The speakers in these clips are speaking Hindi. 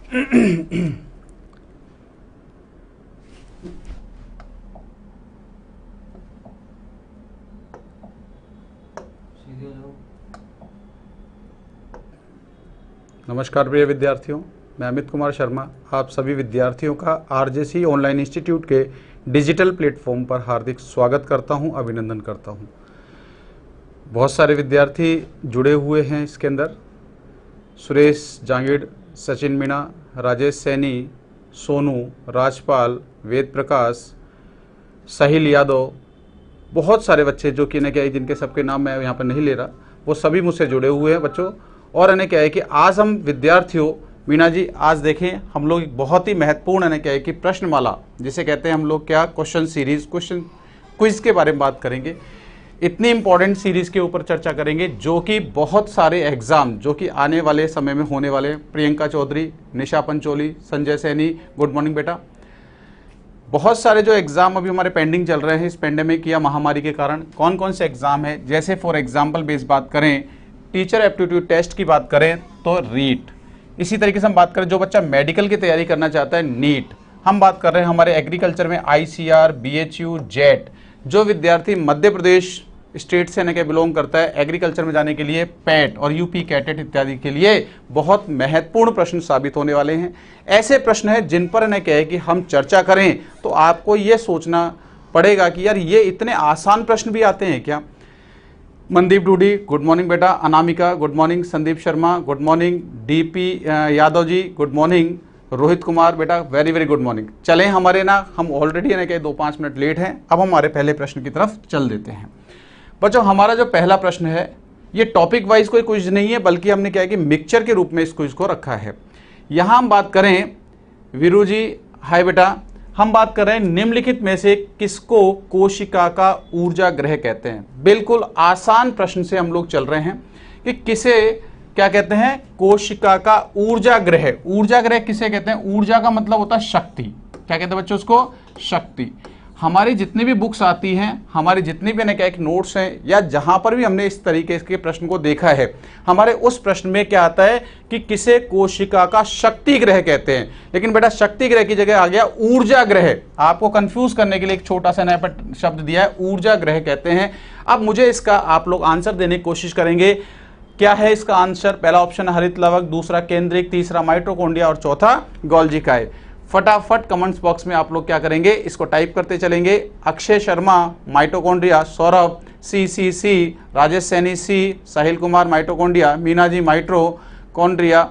नमस्कार प्रिय विद्यार्थियों, मैं अमित कुमार शर्मा आप सभी विद्यार्थियों का आरजेसी ऑनलाइन इंस्टीट्यूट के डिजिटल प्लेटफॉर्म पर हार्दिक स्वागत करता हूं, अभिनंदन करता हूं। बहुत सारे विद्यार्थी जुड़े हुए हैं इसके अंदर। सुरेश जांगिड़, सचिन मीणा, राजेश सैनी, सोनू, राजपाल, वेद प्रकाश, साहिल यादव, बहुत सारे बच्चे जो कि क्या है, जिनके सबके नाम मैं यहाँ पर नहीं ले रहा, वो सभी मुझसे जुड़े हुए हैं बच्चों। और इन्हें क्या है कि आज हम विद्यार्थियों, मीना जी आज देखें हम लोग बहुत ही महत्वपूर्ण इन्हें क्या है कि प्रश्नमाला जिसे कहते हैं हम लोग क्या क्वेश्चन सीरीज, क्वेश्चन क्विज के बारे में बात करेंगे। इतनी इंपॉर्टेंट सीरीज के ऊपर चर्चा करेंगे जो कि बहुत सारे एग्जाम जो कि आने वाले समय में होने वाले। प्रियंका चौधरी, निशा पंचोली, संजय सैनी, गुड मॉर्निंग बेटा। बहुत सारे जो एग्जाम अभी हमारे पेंडिंग चल रहे हैं इस पेंडेमिक या महामारी के कारण। कौन कौन से एग्जाम है, जैसे फॉर एग्जाम्पल बेस बात करें, टीचर एप्टीट्यूड टेस्ट की बात करें तो रीट। इसी तरीके से हम बात करें जो बच्चा मेडिकल की तैयारी करना चाहता है, नीट। हम बात कर रहे हैं हमारे एग्रीकल्चर में ICR, BHU, जेट। जो विद्यार्थी मध्य प्रदेश स्टेट से क्या बिलोंग करता है एग्रीकल्चर में जाने के लिए, पैट और यूपी कैटेट इत्यादि के लिए बहुत महत्वपूर्ण प्रश्न साबित होने वाले हैं। ऐसे प्रश्न हैं जिन पर इन्हें क्या है कि हम चर्चा करें तो आपको ये सोचना पड़ेगा कि यार ये इतने आसान प्रश्न भी आते हैं क्या। मनदीप डूडी, गुड मॉर्निंग बेटा। Anamika, good morning. Sandeep Sharma, good morning. DP Yadav ji, good morning. Rohit Kumar बेटा, वेरी वेरी गुड मॉर्निंग। चलें हमारे ना, हम ऑलरेडी ना क्या 2-5 मिनट लेट हैं। अब हमारे पहले प्रश्न की तरफ चल देते हैं बच्चों। हमारा जो पहला प्रश्न है ये टॉपिक वाइज कोई क्विज नहीं है, बल्कि हमने क्या है कि मिक्सचर के रूप में इस क्विज को रखा है। यहाँ हम बात करें, वीरू जी हाय बेटा, हम बात कर रहे हैं निम्नलिखित में से किसको कोशिका का ऊर्जा ग्रह कहते हैं। बिल्कुल आसान प्रश्न से हम लोग चल रहे हैं कि किसे क्या कहते हैं, कोशिका का ऊर्जा ग्रह। ऊर्जा ग्रह किसे कहते हैं? ऊर्जा का मतलब होता है शक्ति। क्या कहते हैं बच्चों उसको? शक्ति। हमारी जितनी भी बुक्स आती हैं, हमारी जितनी भी क्या एक नोट्स हैं, या जहां पर भी हमने इस तरीके के प्रश्न को देखा है, हमारे उस प्रश्न में क्या आता है कि किसे कोशिका का शक्ति ग्रह कहते हैं। लेकिन बेटा शक्ति ग्रह की जगह आ गया ऊर्जा ग्रह। आपको कंफ्यूज करने के लिए एक छोटा सा नया शब्द दिया है, ऊर्जा ग्रह कहते हैं। अब मुझे इसका आप लोग आंसर देने की कोशिश करेंगे। क्या है इसका आंसर? पहला ऑप्शन हरित लवक, दूसरा केंद्रिक, तीसरा माइटोकॉन्ड्रिया और चौथा गोल्जी काय। फटाफट कमेंट्स बॉक्स में आप लोग क्या करेंगे, इसको टाइप करते चलेंगे। अक्षय शर्मा माइटोकॉन्ड्रिया, सौरभ सी, राजेश सैनी सी, साहिल कुमार माइटोकॉन्ड्रिया, मीना जी माइटोकॉन्ड्रिया,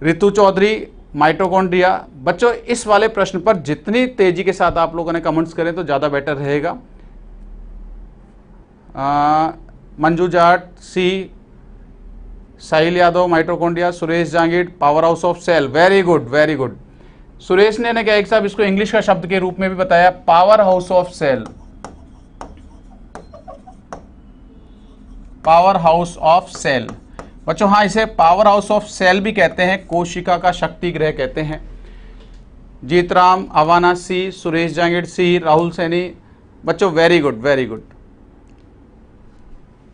ऋतु चौधरी माइटोकॉन्ड्रिया। बच्चों इस वाले प्रश्न पर जितनी तेजी के साथ आप लोगों ने कमेंट्स करें तो ज्यादा बेटर रहेगा। Manju Jat C, Sahil Yadav mitochondria, Suresh Jangid power house of cell. Very good very good. Suresh ने क्या एक साहब इसको इंग्लिश का शब्द के रूप में भी बताया, power house of cell. Power house of cell बच्चों, हाँ इसे पावर हाउस ऑफ सेल भी कहते हैं, कोशिका का शक्ति ग्रह कहते हैं। जीतराम अवाना सी, सुरेश जांगिड़ सी, राहुल सैनी। बच्चों वेरी गुड वेरी गुड।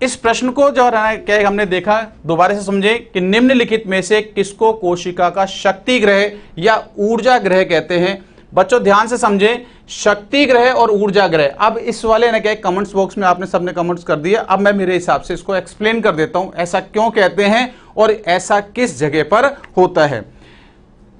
इस प्रश्न को जो क्या हमने देखा, दोबारा से समझे कि निम्नलिखित में से किसको कोशिका का शक्ति ग्रह या ऊर्जा ग्रह कहते हैं। बच्चों ध्यान से समझे, शक्ति ग्रह और ऊर्जा ग्रह। अब इस वाले ना क्या कमेंट्स बॉक्स में आपने सबने कमेंट्स कर दिया। अब मैं मेरे हिसाब से इसको एक्सप्लेन कर देता हूं, ऐसा क्यों कहते हैं और ऐसा किस जगह पर होता है।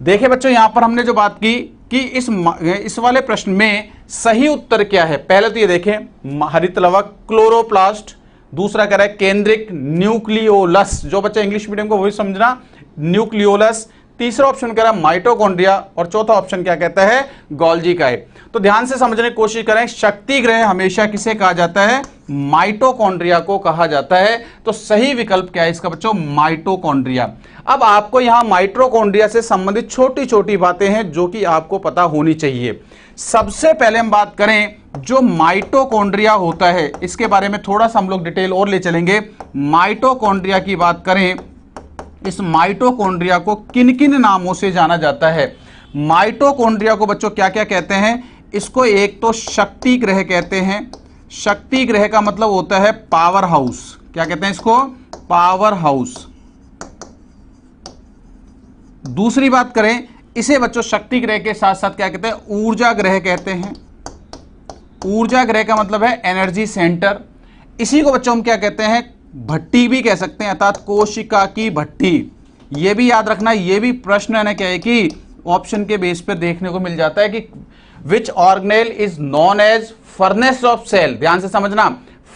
देखिए बच्चों, यहां पर हमने जो बात की कि इस वाले प्रश्न में सही उत्तर क्या है। पहले तो ये देखें, हरित लवक क्लोरोप्लास्ट, दूसरा कह रहा है केंद्रिक न्यूक्लियोलस, जो बच्चा इंग्लिश मीडियम को वही समझना, न्यूक्लियोलस। तीसरा ऑप्शन कह रहा है माइटोकॉन्ड्रिया और चौथा ऑप्शन क्या कहता है, गोल्जी का है। तो ध्यान से समझने की कोशिश करें, शक्ति ग्रह हमेशा किसे कहा जाता है, माइटोकॉन्ड्रिया को कहा जाता है। तो सही विकल्प क्या है इसका बच्चों, माइटोकॉन्ड्रिया। अब आपको यहां माइटोकॉन्ड्रिया से संबंधित छोटी छोटी बातें हैं जो कि आपको पता होनी चाहिए। सबसे पहले हम बात करें जो माइटोकॉन्ड्रिया होता है, इसके बारे में थोड़ा सा हम लोग डिटेल और ले चलेंगे। माइटोकॉन्ड्रिया की बात करें, इस माइटोकॉन्ड्रिया को किन किन नामों से जाना जाता है। माइटोकॉन्ड्रिया को बच्चों क्या क्या कहते हैं, इसको एक तो शक्ति ग्रह कहते हैं। शक्ति ग्रह का मतलब होता है पावर हाउस। क्या कहते हैं इसको, पावर हाउस। दूसरी बात करें, इसे बच्चों शक्ति ग्रह के साथ साथ क्या कहते हैं, ऊर्जा ग्रह कहते हैं। ऊर्जा ग्रह का मतलब है एनर्जी सेंटर। इसी को बच्चों हम क्या कहते हैं, भट्टी भी कह सकते हैं, अर्थात कोशिका की भट्टी। ये भी याद रखना, ये भी प्रश्न है ना क्या है कि ऑप्शन के बेस पे देखने को मिल जाता है कि which organelle is known as furnace of cell. ध्यान से समझना,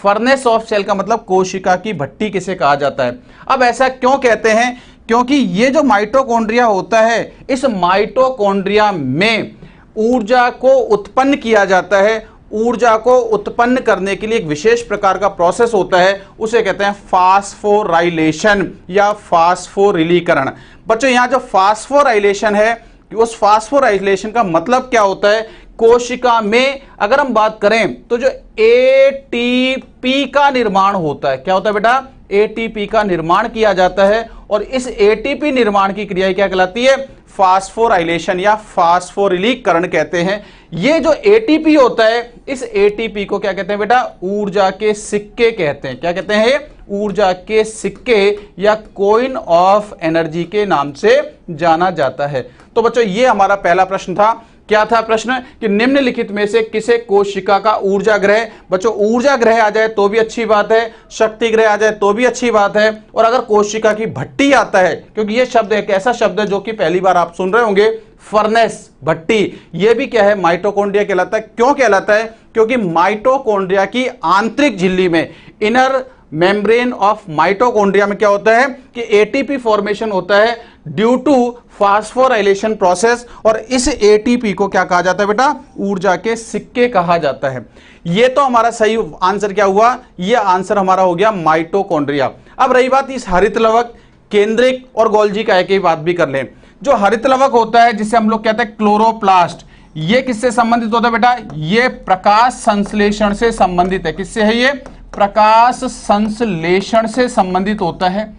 फर्नेस ऑफ सेल का मतलब कोशिका की भट्टी किसे कहा जाता है। अब ऐसा क्यों कहते हैं, क्योंकि ये जो माइटोकॉन्ड्रिया होता है, इस माइटोकॉन्ड्रिया में ऊर्जा को उत्पन्न किया जाता है। ऊर्जा को उत्पन्न करने के लिए एक विशेष प्रकार का प्रोसेस होता है, उसे कहते हैं फास्फोराइलेशन या फास्फोरिलीकरण। बच्चों यहां जो फास्फोराइलेशन है, उस फास्फोराइलेशन का मतलब क्या होता है, कोशिका में अगर हम बात करें तो जो एटीपी का निर्माण होता है, क्या होता है बेटा, एटीपी का निर्माण किया जाता है। और इस एटीपी निर्माण की क्रिया क्या कहलाती है, फास्फोराइलेशन या फास्फोरिलीकरण कहते हैं। ये जो एटीपी होता है, इस एटीपी को क्या कहते हैं बेटा, ऊर्जा के सिक्के कहते हैं। क्या कहते हैं, ऊर्जा के सिक्के या कॉइन ऑफ एनर्जी के नाम से जाना जाता है। तो बच्चों ये हमारा पहला प्रश्न था। क्या था प्रश्न, कि निम्नलिखित में से किसे कोशिका का ऊर्जा ग्रह। बच्चों ऊर्जा ग्रह आ जाए तो भी अच्छी बात है, शक्ति ग्रह आ जाए तो भी अच्छी बात है, और अगर कोशिका की भट्टी आता है, क्योंकि यह शब्द एक ऐसा शब्द है जो कि पहली बार आप सुन रहे होंगे, फर्नेस, भट्टी, यह भी क्या है, माइटोकॉन्ड्रिया कहलाता है। क्यों कहलाता है, क्योंकि माइटोकॉन्ड्रिया की आंतरिक झिल्ली में, इनर मेम्ब्रेन ऑफ माइटोकॉन्ड्रिया में क्या होता है कि एटीपी फॉर्मेशन होता है ड्यू टू फास्फोराइलेशन प्रोसेस, और इस एटीपी को क्या कहा जाता है बेटा, ऊर्जा के सिक्के कहा जाता है। ये तो हमारा सही आंसर क्या हुआ, ये आंसर हमारा हो गया माइटोकॉन्ड्रिया। अब रही बात इस हरित लवक, केंद्रिक और गोल्जी काय की बात भी कर लें। जो हरित लवक होता है, जिसे हम लोग कहते हैं क्लोरोप्लास्ट, ये किससे संबंधित होता है बेटा, ये प्रकाश संश्लेषण से संबंधित है। किससे है ये, प्रकाश संश्लेषण से संबंधित होता है।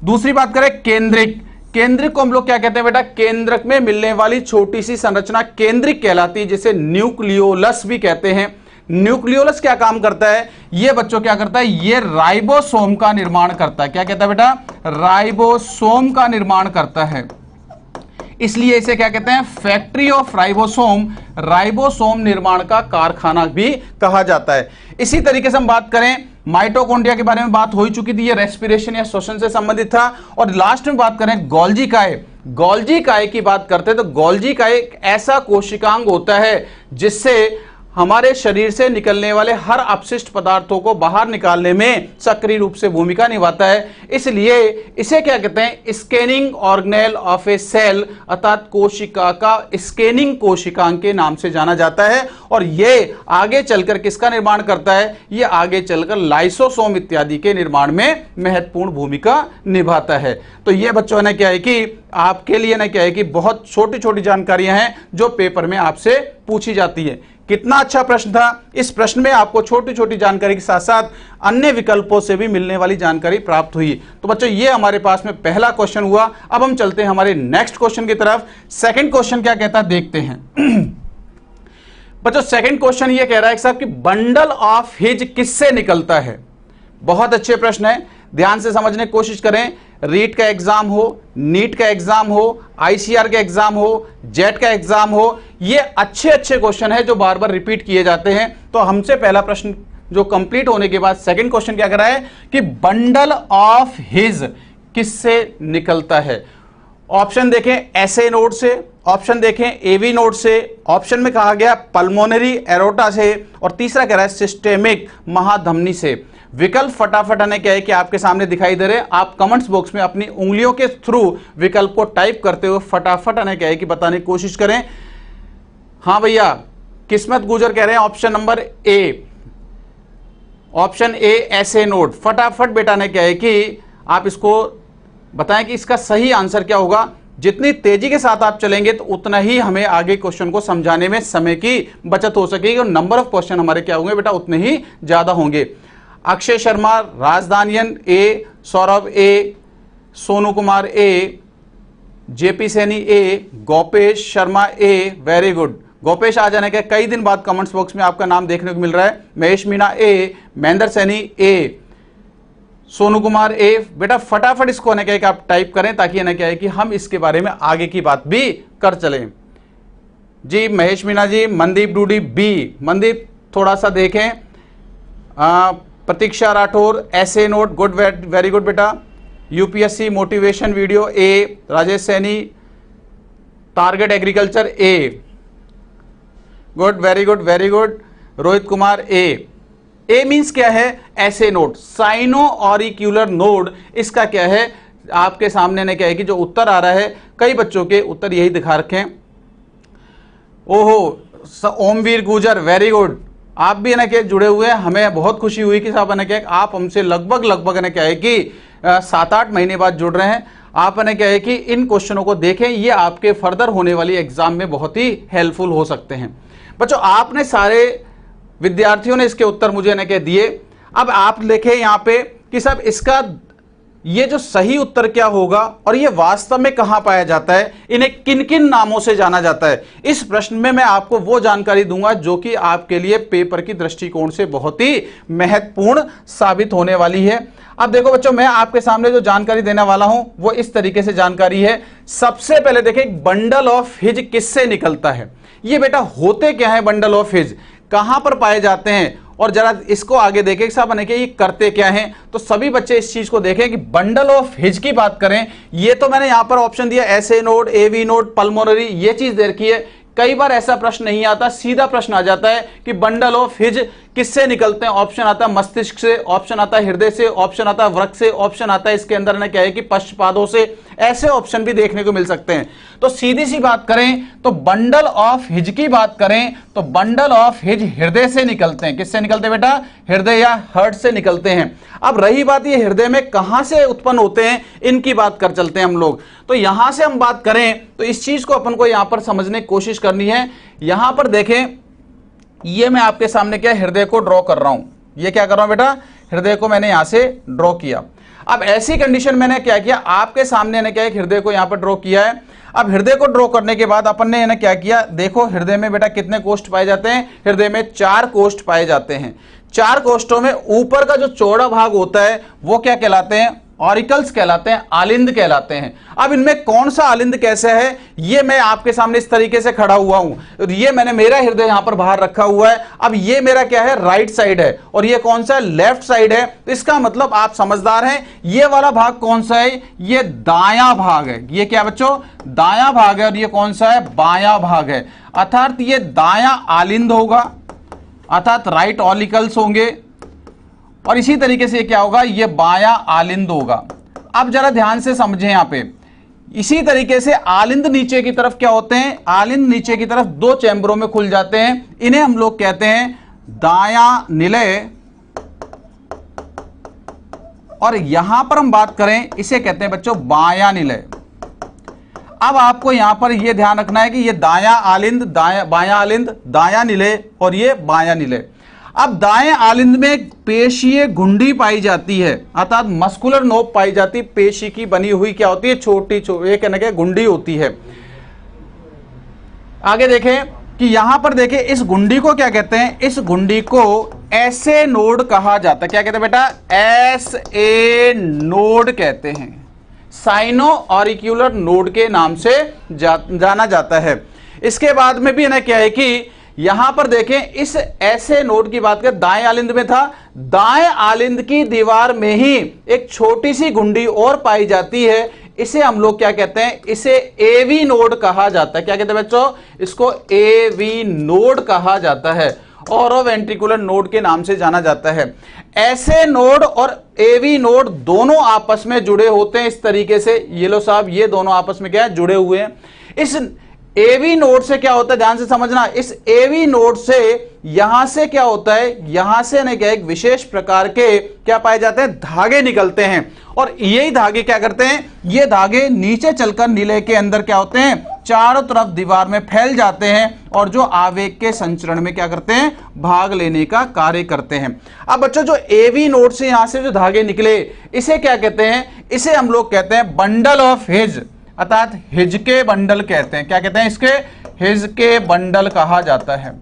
दूसरी बात करें केंद्रिक, केंद्रिक को हम लोग क्या कहते हैं बेटा, केंद्रक में मिलने वाली छोटी सी संरचना केंद्रिक कहलाती है, जिसे न्यूक्लियोलस भी कहते हैं। न्यूक्लियोलस क्या काम करता है, ये बच्चों क्या करता है, ये राइबोसोम का निर्माण करता है। क्या कहता है बेटा, राइबोसोम का निर्माण करता है, इसलिए इसे क्या कहते हैं, फैक्ट्री ऑफ राइबोसोम, राइबोसोम निर्माण का कारखाना भी कहा जाता है। इसी तरीके से हम बात करें, माइटोकॉन्ड्रिया के बारे में बात हो ही चुकी थी, ये रेस्पिरेशन या श्वसन से संबंधित था। और लास्ट में बात करें गोल्जी काय, गोल्जी काय की बात करते हैं तो गोल्जी काय एक ऐसा कोशिकांग होता है जिससे हमारे शरीर से निकलने वाले हर अपशिष्ट पदार्थों को बाहर निकालने में सक्रिय रूप से भूमिका निभाता है। इसलिए इसे क्या कहते हैं, scanning organelle of a cell, अर्थात कोशिका का स्कैनिंग कोशिकांग के नाम से जाना जाता है। और ये आगे चलकर किसका निर्माण करता है, ये आगे चलकर लाइसोसोम इत्यादि के निर्माण में महत्वपूर्ण भूमिका निभाता है। तो ये बच्चों ने क्या है कि आपके लिए ना क्या है कि बहुत छोटी छोटी जानकारियां हैं जो पेपर में आपसे पूछी जाती है। कितना अच्छा प्रश्न था। इस प्रश्न में आपको छोटी छोटी जानकारी के साथ साथ अन्य विकल्पों से भी मिलने वाली जानकारी प्राप्त हुई। तो बच्चों ये हमारे पास में पहला क्वेश्चन हुआ। अब हम चलते हैं हमारे नेक्स्ट क्वेश्चन की तरफ। सेकंड क्वेश्चन क्या कहता है देखते हैं। बच्चों सेकंड क्वेश्चन ये कह रहा है कि साहब कि बंडल ऑफ हिज किससे निकलता है। बहुत अच्छे प्रश्न है, ध्यान से समझने की कोशिश करें। रीट का एग्जाम हो, नीट का एग्जाम हो, आईसीआर का एग्जाम हो, जेट का एग्जाम हो, ये अच्छे अच्छे क्वेश्चन है जो बार बार रिपीट किए जाते हैं। तो हमसे पहला प्रश्न जो कंप्लीट होने के बाद सेकंड क्वेश्चन क्या कर रहा है कि बंडल ऑफ हिज किससे निकलता है। ऑप्शन देखें एसए नोड से, ऑप्शन देखें एवी नोड से, ऑप्शन में कहा गया पल्मोनरी एरोटा से, और तीसरा कह रहा है सिस्टेमिक महाधमनी से। विकल्प फटाफट आने क्या है कि आपके सामने दिखाई दे रहे, आप कमेंट्स बॉक्स में अपनी उंगलियों के थ्रू विकल्प को टाइप करते हुए फटाफट आने क्या है कि बताने की कोशिश करें। हाँ भैया, किस्मत गुजर कह रहे हैं option number A, option A SA node. फटाफट बेटा ने क्या है कि आप इसको बताएं कि इसका सही आंसर क्या होगा। जितनी तेजी के साथ आप चलेंगे तो उतना ही हमें आगे क्वेश्चन को समझाने में समय की बचत हो सकेगी और नंबर ऑफ क्वेश्चन हमारे क्या होंगे बेटा उतने ही ज्यादा होंगे। अक्षय शर्मा, राजधानियन ए, सौरभ ए, सोनू कुमार ए, जेपी सैनी ए, गोपेश शर्मा ए, वेरी गुड। गोपेश आ जाने के कई दिन बाद कमेंट्स बॉक्स में आपका नाम देखने को मिल रहा है। महेश मीना ए, महेंद्र सैनी ए, सोनू कुमार ए। बेटा फटाफट इसको ना क्या है कि आप टाइप करें ताकि ना क्या है कि हम इसके बारे में आगे की बात भी कर चलें। जी महेश मीना जी, मनदीप डूडी बी। मनदीप थोड़ा सा देखें। प्रतीक्षा राठौर ऐसे नोट, गुड, वेरी गुड बेटा। UPSC motivation video A. Rajesh Saini target agriculture A, good, very good, very good. Rohit Kumar A. A means क्या है? ऐसे नोड, साइनो ऑरिक्यूलर नोड। इसका क्या है आपके सामने ने क्या है कि जो उत्तर आ रहा है, कई बच्चों के उत्तर यही दिखा रखे हैं। ओहो ओमवीर गुजर, वेरी गुड, आप भी ना क्या जुड़े हुए हैं। हमें बहुत खुशी हुई कि साहब ने क्या आप हमसे लगभग ने क्या है कि 7-8 महीने बाद जुड़ रहे हैं। आपने क्या है कि इन क्वेश्चनों को देखें, ये आपके फर्दर होने वाली एग्जाम में बहुत ही हेल्पफुल हो सकते हैं। बच्चों आपने सारे विद्यार्थियों ने इसके उत्तर मुझे न कह दिए। अब आप देखें यहां पे कि सब इसका ये जो सही उत्तर क्या होगा और ये वास्तव में कहां पाया जाता है, इन्हें किन किन नामों से जाना जाता है, इस प्रश्न में मैं आपको वो जानकारी दूंगा जो कि आपके लिए पेपर की दृष्टिकोण से बहुत ही महत्वपूर्ण साबित होने वाली है। अब देखो बच्चों, मैं आपके सामने जो जानकारी देने वाला हूं वो इस तरीके से जानकारी है। सबसे पहले देखें बंडल ऑफ हिज किससे निकलता है। ये बेटा होते क्या है बंडल ऑफ हिज, कहां पर पाए जाते हैं, और जरा इसको आगे देखें साहब बने कि ये करते क्या हैं। तो सभी बच्चे इस चीज को देखें कि बंडल ऑफ हिज की बात करें, ये तो मैंने यहां पर ऑप्शन दिया SA node, AV node, pulmonary, ये चीज दे रखी है। कई बार ऐसा प्रश्न नहीं आता, सीधा प्रश्न आ जाता है कि बंडल ऑफ हिज किससे निकलते हैं। ऑप्शन आता है मस्तिष्क से, ऑप्शन आता है हृदय से, ऑप्शन आता है वृक्क से, ऑप्शन आता है इसके अंदर ना क्या है कि पश्चपादों से। ऐसे ऑप्शन भी देखने को मिल सकते हैं। तो सीधी सी बात करें तो बंडल ऑफ हिज की बात करें तो बंडल ऑफ हिज हृदय से निकलते हैं। किससे निकलते हैं बेटा? हृदय या हार्ट से निकलते हैं। अब रही बात ये हृदय में कहां से उत्पन्न होते हैं, इनकी बात कर चलते हैं हम लोग। तो यहां से हम बात करें तो इस चीज को अपन को यहां पर समझने की कोशिश करनी है। यहां पर देखें, ये मैं आपके सामने क्या हृदय को ड्रॉ कर रहा हूं। ये क्या कर रहा हूं बेटा? हृदय को मैंने यहां से ड्रॉ किया। अब ऐसी कंडीशन मैंने क्या किया, आपके सामने ने क्या है हृदय को यहां पर ड्रॉ किया है। अब हृदय को ड्रॉ करने के बाद अपन ने क्या किया, देखो हृदय में बेटा कितने कोष्ठ पाए जाते हैं? हृदय में 4 कोष्ठ पाए जाते हैं। 4 कोष्ठों में ऊपर का जो चौड़ा भाग होता है वो क्या कहलाते हैं? ऑरिकल्स कहलाते हैं, आलिंद कहलाते हैं। अब इनमें कौन सा आलिंद कैसे है, ये मैं आपके सामने इस तरीके से खड़ा हुआ हूं। ये मैंने मेरा हृदय यहां पर बाहर रखा हुआ है। अब ये मेरा क्या है? राइट साइड है, और ये कौन सा है? लेफ्ट साइड है। तो इसका मतलब आप समझदार हैं। ये वाला भाग कौन सा है? ये दायां भाग है। ये क्या बच्चों? दायां भाग है। और ये कौन सा है? बायां भाग है। अर्थात ये दायां आलिंद होगा, अर्थात राइट ऑरिकल्स होंगे, और इसी तरीके से क्या होगा? ये बायां आलिंद होगा। अब जरा ध्यान से समझें यहां पे, इसी तरीके से आलिंद नीचे की तरफ क्या होते हैं? आलिंद नीचे की तरफ 2 चैम्बरों में खुल जाते हैं। इन्हें हम लोग कहते हैं दायां निलय, और यहां पर हम बात करें इसे कहते हैं बच्चों बायां निलय। अब आपको यहां पर यह ध्यान रखना है कि ये दायां आलिंद, बायां आलिंद, दायां निलय और ये बायां निलय। अब दाएं आलिंद में पेशीय घुंडी पाई जाती है, अर्थात मस्कुलर नोब पाई जाती, पेशी की बनी हुई क्या होती है? छोटी एक कहने के घुंडी होती है। आगे देखें कि यहां पर देखें इस घुंडी को क्या कहते हैं? इस घुंडी को एसए नोड कहा जाता है। क्या कहते हैं बेटा? एसए नोड कहते हैं। साइनो ऑरिक्यूलर नोड के नाम से जाना जाता है। इसके बाद में भी ना क्या है कि यहां पर देखें इस ऐसे नोड की बात करें, दाएं आलिंद में था, दाएं आलिंद की दीवार में ही एक छोटी सी घुंडी और पाई जाती है। इसे हम लोग क्या कहते हैं? इसे एवी नोड कहा जाता है। क्या कहते हैं बच्चों? इसको एवी नोड कहा जाता है, ओरोवेंट्रिकुलर नोड के नाम से जाना जाता है। ऐसे नोड और एवी नोड दोनों आपस में जुड़े होते हैं इस तरीके से। ये लो साहब, ये दोनों आपस में क्या है? जुड़े हुए हैं। इस एवी नोड से क्या होता है? ध्यान से समझना, इस एवी नोड से यहां से क्या होता है? यहां से ने क्या एक विशेष प्रकार के क्या पाए जाते हैं? धागे निकलते हैं, और यही धागे क्या करते हैं? ये धागे नीचे चलकर निलय के अंदर क्या होते हैं? चारों तरफ दीवार में फैल जाते हैं, और जो आवेग के संचरण में क्या करते हैं? भाग लेने का कार्य करते हैं। अब बच्चों जो एवी नोड से यहां से जो धागे निकले, इसे क्या कहते हैं? इसे हम लोग कहते हैं बंडल ऑफ हिज, अर्थात हिज के बंडल कहते हैं। क्या कहते हैं इसके? हिज के बंडल कहा जाता है।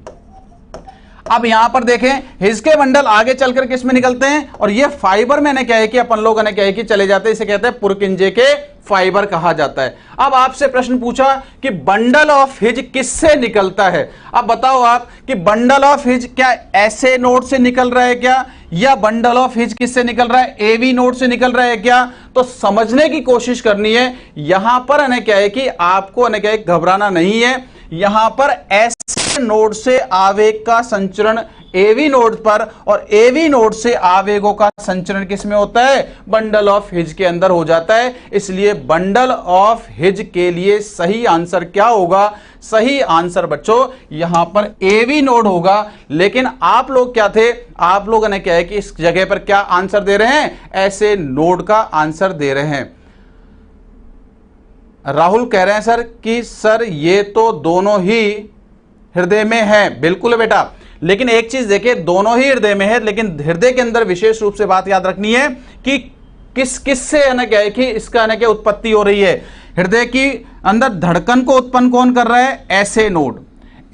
अब यहां पर देखें हिज के बंडल आगे चलकर किस में निकलते हैं, और ये फाइबर में क्या है कि अपन लोग क्या है कि चले जाते हैं, इसे कहते हैं पुरकिंजे के फाइबर कहा जाता है। अब आपसे प्रश्न पूछा कि बंडल ऑफ हिज किससे निकलता है। अब बताओ आप कि बंडल ऑफ हिज क्या ऐसे नोड से निकल रहा है क्या, या बंडल ऑफ हिज किससे निकल रहा है, एवी नोड से निकल रहा है क्या। तो समझने की कोशिश करनी है। यहां पर क्या है कि आपको क्या है घबराना नहीं है। यहां पर ऐसे नोड से आवेग का संचरण एवी नोड पर, और एवी नोड से आवेगों का संचरण किस में होता है, बंडल ऑफ हिज के अंदर हो जाता है। इसलिए बंडल ऑफ हिज के लिए सही आंसर क्या होगा, सही आंसर बच्चों यहां पर एवी नोड होगा। लेकिन आप लोग क्या थे, आप लोगों ने क्या है कि इस जगह पर क्या आंसर दे रहे हैं, ऐसे नोड का आंसर दे रहे हैं। राहुल कह रहे हैं सर कि सर ये तो दोनों ही हृदय में है। बिल्कुल बेटा, लेकिन एक चीज देखिए, दोनों ही हृदय में है, लेकिन हृदय के अंदर विशेष रूप से बात याद रखनी है कि किस से क्या है कि इसका क्या उत्पत्ति हो रही है। हृदय की अंदर धड़कन को उत्पन्न कौन कर रहा है, ऐसे नोड।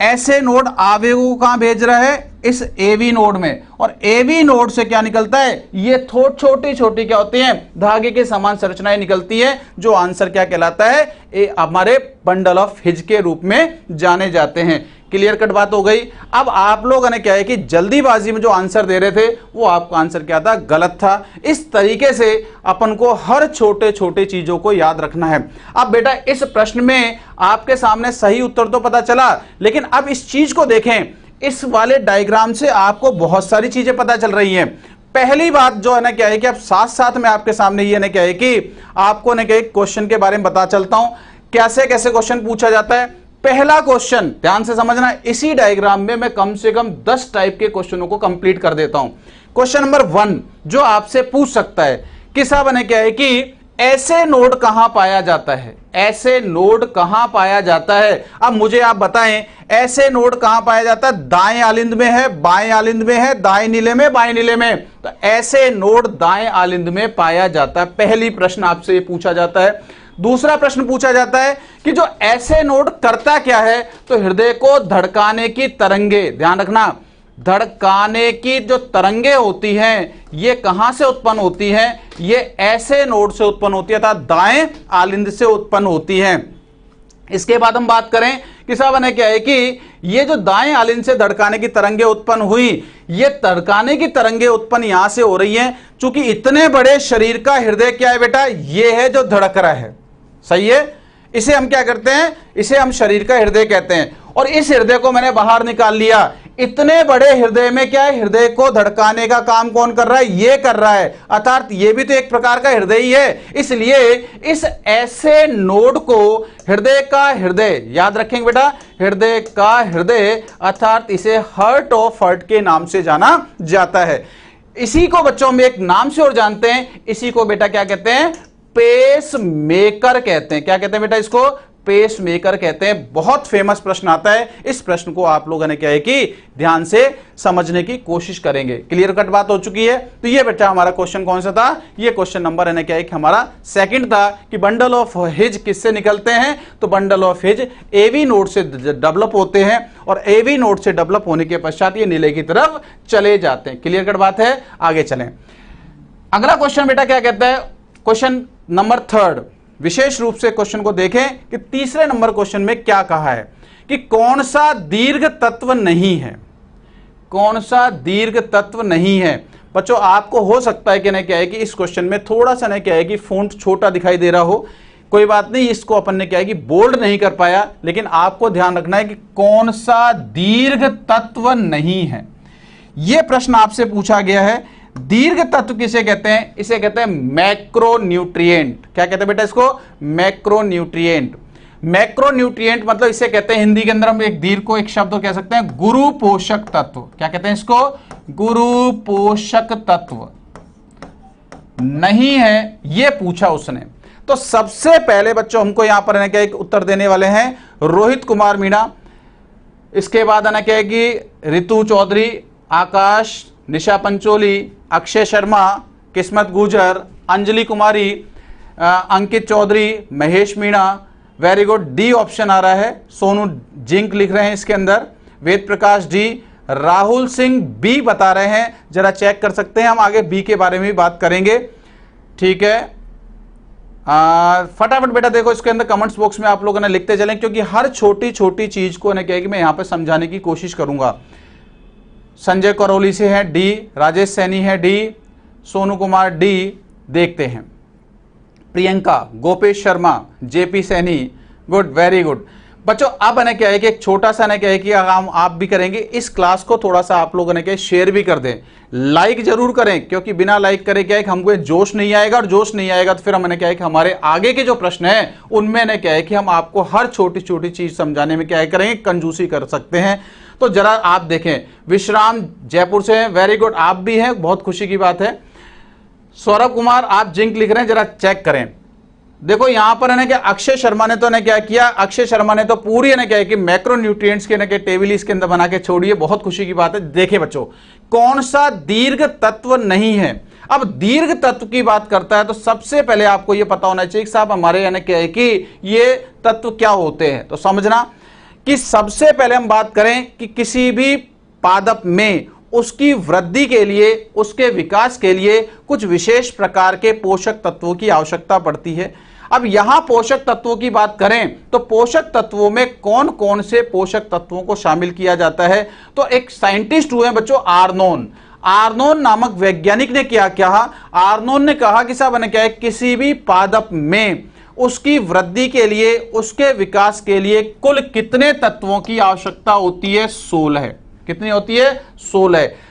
ऐसे नोड आवेगों को कहां भेज रहा है, इस एवी नोड में, और एवी नोड से क्या निकलता है, ये छोटी छोटी क्या होती हैं, धागे के समान संरचनाएं निकलती है, जो आंसर क्या कहलाता है, हमारे बंडल ऑफ हिज के रूप में जाने जाते हैं। क्लियर कट बात हो गई। अब आप लोगों ने क्या है कि जल्दीबाजी में जो आंसर दे रहे थे वो आपका आंसर क्या था, गलत था। इस तरीके से अपन को हर छोटे छोटे चीजों को याद रखना है। अब बेटा इस प्रश्न में आपके सामने सही उत्तर तो पता चला, लेकिन अब इस चीज को देखें, इस वाले डायग्राम से आपको बहुत सारी चीजें पता चल रही हैं। पहली बात जो है क्या है कि अब साथ साथ में आपके सामने ये क्या है कि आपको क्या क्वेश्चन के बारे में बता चलता हूं, कैसे कैसे क्वेश्चन पूछा जाता है। पहला क्वेश्चन ध्यान से समझना, इसी डायग्राम में मैं कम से कम 10 टाइप के क्वेश्चनों को कंप्लीट कर देता हूं। क्वेश्चन नंबर 1 जो आपसे पूछ सकता है कि साहब ने क्या है कि ऐसे नोड कहां पाया जाता है, ऐसे नोड कहां पाया जाता है। अब मुझे आप बताएं ऐसे नोड कहां पाया जाता है, दाएं आलिंद में है, बाएं आलिंद में है, दाएं नीले में, बाएं नीले में। तो ऐसे नोड दाएं आलिंद में पाया जाता है। पहली प्रश्न आपसे पूछा जाता है। दूसरा प्रश्न पूछा जाता है कि जो ऐसे नोड करता क्या है, तो हृदय को धड़काने की तरंगे, ध्यान रखना, धड़काने की जो तरंगे होती हैं ये कहां से उत्पन्न होती हैं, ये ऐसे नोड से उत्पन्न होती है, अर्थात दाएं आलिंद से उत्पन्न होती हैं। इसके बाद हम बात करें कि साहब क्या है कि ये जो दाएं आलिंद से धड़काने की तरंगे उत्पन्न हुई, ये धड़काने की तरंगे उत्पन्न यहां से हो रही हैं, चूंकि इतने बड़े शरीर का हृदय क्या है बेटा, ये है जो धड़क रहा है। सही है, इसे हम क्या करते हैं, इसे हम शरीर का हृदय कहते हैं। और इस हृदय को मैंने बाहर निकाल लिया। इतने बड़े हृदय में क्या है, हृदय को धड़काने का काम कौन कर रहा है, ये कर रहा है, अर्थात ये भी तो एक प्रकार का हृदय ही है। इसलिए इस ऐसे नोड को हृदय का हृदय, याद रखेंगे बेटा, हृदय का हृदय, अर्थात इसे हार्ट ऑफ हार्ट के नाम से जाना जाता है। इसी को बच्चों में एक नाम से और जानते हैं, इसी को बेटा क्या कहते हैं, पेस मेकर कहते हैं। क्या कहते हैं बेटा, इसको पेस मेकर कहते हैं। बहुत फेमस प्रश्न आता है, इस प्रश्न को आप लोगों ने क्या है कि ध्यान से समझने की कोशिश करेंगे। क्लियर कट बात हो चुकी है। तो ये बेटा हमारा क्वेश्चन कौन सा था, ये क्वेश्चन नंबर क्या है कि हमारा सेकंड था कि बंडल ऑफ हिज किससे निकलते हैं, तो bundle of his AV node से डेवलप होते हैं, और एवी नोड से डेवलप होने के पश्चात ये नीले की तरफ चले जाते हैं। क्लियर कट बात है, आगे चलें। अगला क्वेश्चन बेटा क्या कहता है, क्वेश्चन नंबर 3, विशेष रूप से क्वेश्चन को देखें कि तीसरे नंबर क्वेश्चन में क्या कहा है कि कौन सा दीर्घ तत्व नहीं है, कौन सा दीर्घ तत्व नहीं है। बच्चों आपको हो सकता है कि क्या है कि इस क्वेश्चन में थोड़ा सा क्या है कि फॉन्ट छोटा दिखाई दे रहा हो, कोई बात नहीं, इसको अपन ने क्या है कि बोल्ड नहीं कर पाया, लेकिन आपको ध्यान रखना है कि कौन सा दीर्घ तत्व नहीं है। यह प्रश्न आपसे पूछा गया है। दीर्घ तत्व किसे कहते हैं, इसे कहते हैं मैक्रोन्यूट्रिएंट। क्या कहते हैं बेटा इसको, मैक्रोन्यूट्रिएंट। मैक्रोन्यूट्रिएंट मतलब इसे कहते हैं हिंदी के अंदर हम एक दीर्घ को एक शब्द कह सकते हैं गुरु पोषक तत्व। क्या कहते हैं इसको, गुरु पोषक तत्व नहीं है, ये पूछा उसने। तो सबसे पहले बच्चों हमको यहां पर क्या एक उत्तर देने वाले हैं रोहित कुमार मीणा, इसके बाद क्या है कि रितु चौधरी, आकाश, निशा Pancholi, Akshay Sharma, Kismat Gujar, Anjali Kumari, Ankit Chaudhary, Mahesh Meena. Very good, D option आ रहा है। सोनू जिंक लिख रहे हैं इसके अंदर, वेद प्रकाश डी, राहुल सिंह बी बता रहे हैं, जरा चेक कर सकते हैं, हम आगे बी के बारे में भी बात करेंगे। ठीक है, फटाफट बेटा देखो इसके अंदर कमेंट्स बॉक्स में आप लोगों ने लिखते चलें, क्योंकि हर छोटी छोटी चीज को ना क्या है कि मैं यहां पे समझाने की कोशिश करूंगा। संजय करौली से है डी, राजेश सैनी है डी, सोनू कुमार डी, देखते हैं। Priyanka, Gopesh Sharma, JP Saini, good, very good बच्चों। अब ना क्या है कि एक छोटा सा ना क्या है कि हम आप भी करेंगे, इस क्लास को थोड़ा सा आप लोगों ने क्या शेयर भी कर दें, लाइक जरूर करें, क्योंकि बिना लाइक करे क्या है कि हमको जोश नहीं आएगा, और जोश नहीं आएगा तो फिर हमने क्या है कि हमारे आगे के जो प्रश्न है उनमें ना क्या है कि हम आपको हर छोटी छोटी चीज समझाने में क्या है करेंगे, कंजूसी कर सकते हैं। तो जरा आप देखें, विश्राम जयपुर से हैं, वेरी गुड, आप भी हैं, बहुत खुशी की बात है। सौरभ कुमार आप जिंक लिख रहे हैं, जरा चेक करें। देखो यहां पर है ना कि अक्षय शर्मा ने तो ने क्या किया, अक्षय शर्मा ने तो पूरी है ना क्या है कि मैक्रो न्यूट्रिएंट्स के ना के टेबल इसके अंदर बना के छोड़िए, बहुत खुशी की बात है। देखें बच्चों, कौन सा दीर्घ तत्व नहीं है। अब दीर्घ तत्व की बात करता है तो सबसे पहले आपको यह पता होना चाहिए कि साहब हमारे यानी क्या है कि ये तत्व क्या होते हैं। तो समझना कि सबसे पहले हम बात करें कि किसी भी पादप में उसकी वृद्धि के लिए, उसके विकास के लिए कुछ विशेष प्रकार के पोषक तत्वों की आवश्यकता पड़ती है। अब यहां पोषक तत्वों की बात करें तो पोषक तत्वों में कौन कौन से पोषक तत्वों को शामिल किया जाता है। तो एक साइंटिस्ट हुए बच्चों आर्नोन नामक वैज्ञानिक ने क्या कहा, आर्नोन ने कहा कि साहब ने क्या है, किसी भी पादप में उसकी वृद्धि के लिए, उसके विकास के लिए कुल कितने तत्वों की आवश्यकता होती है, 16। कितनी होती है,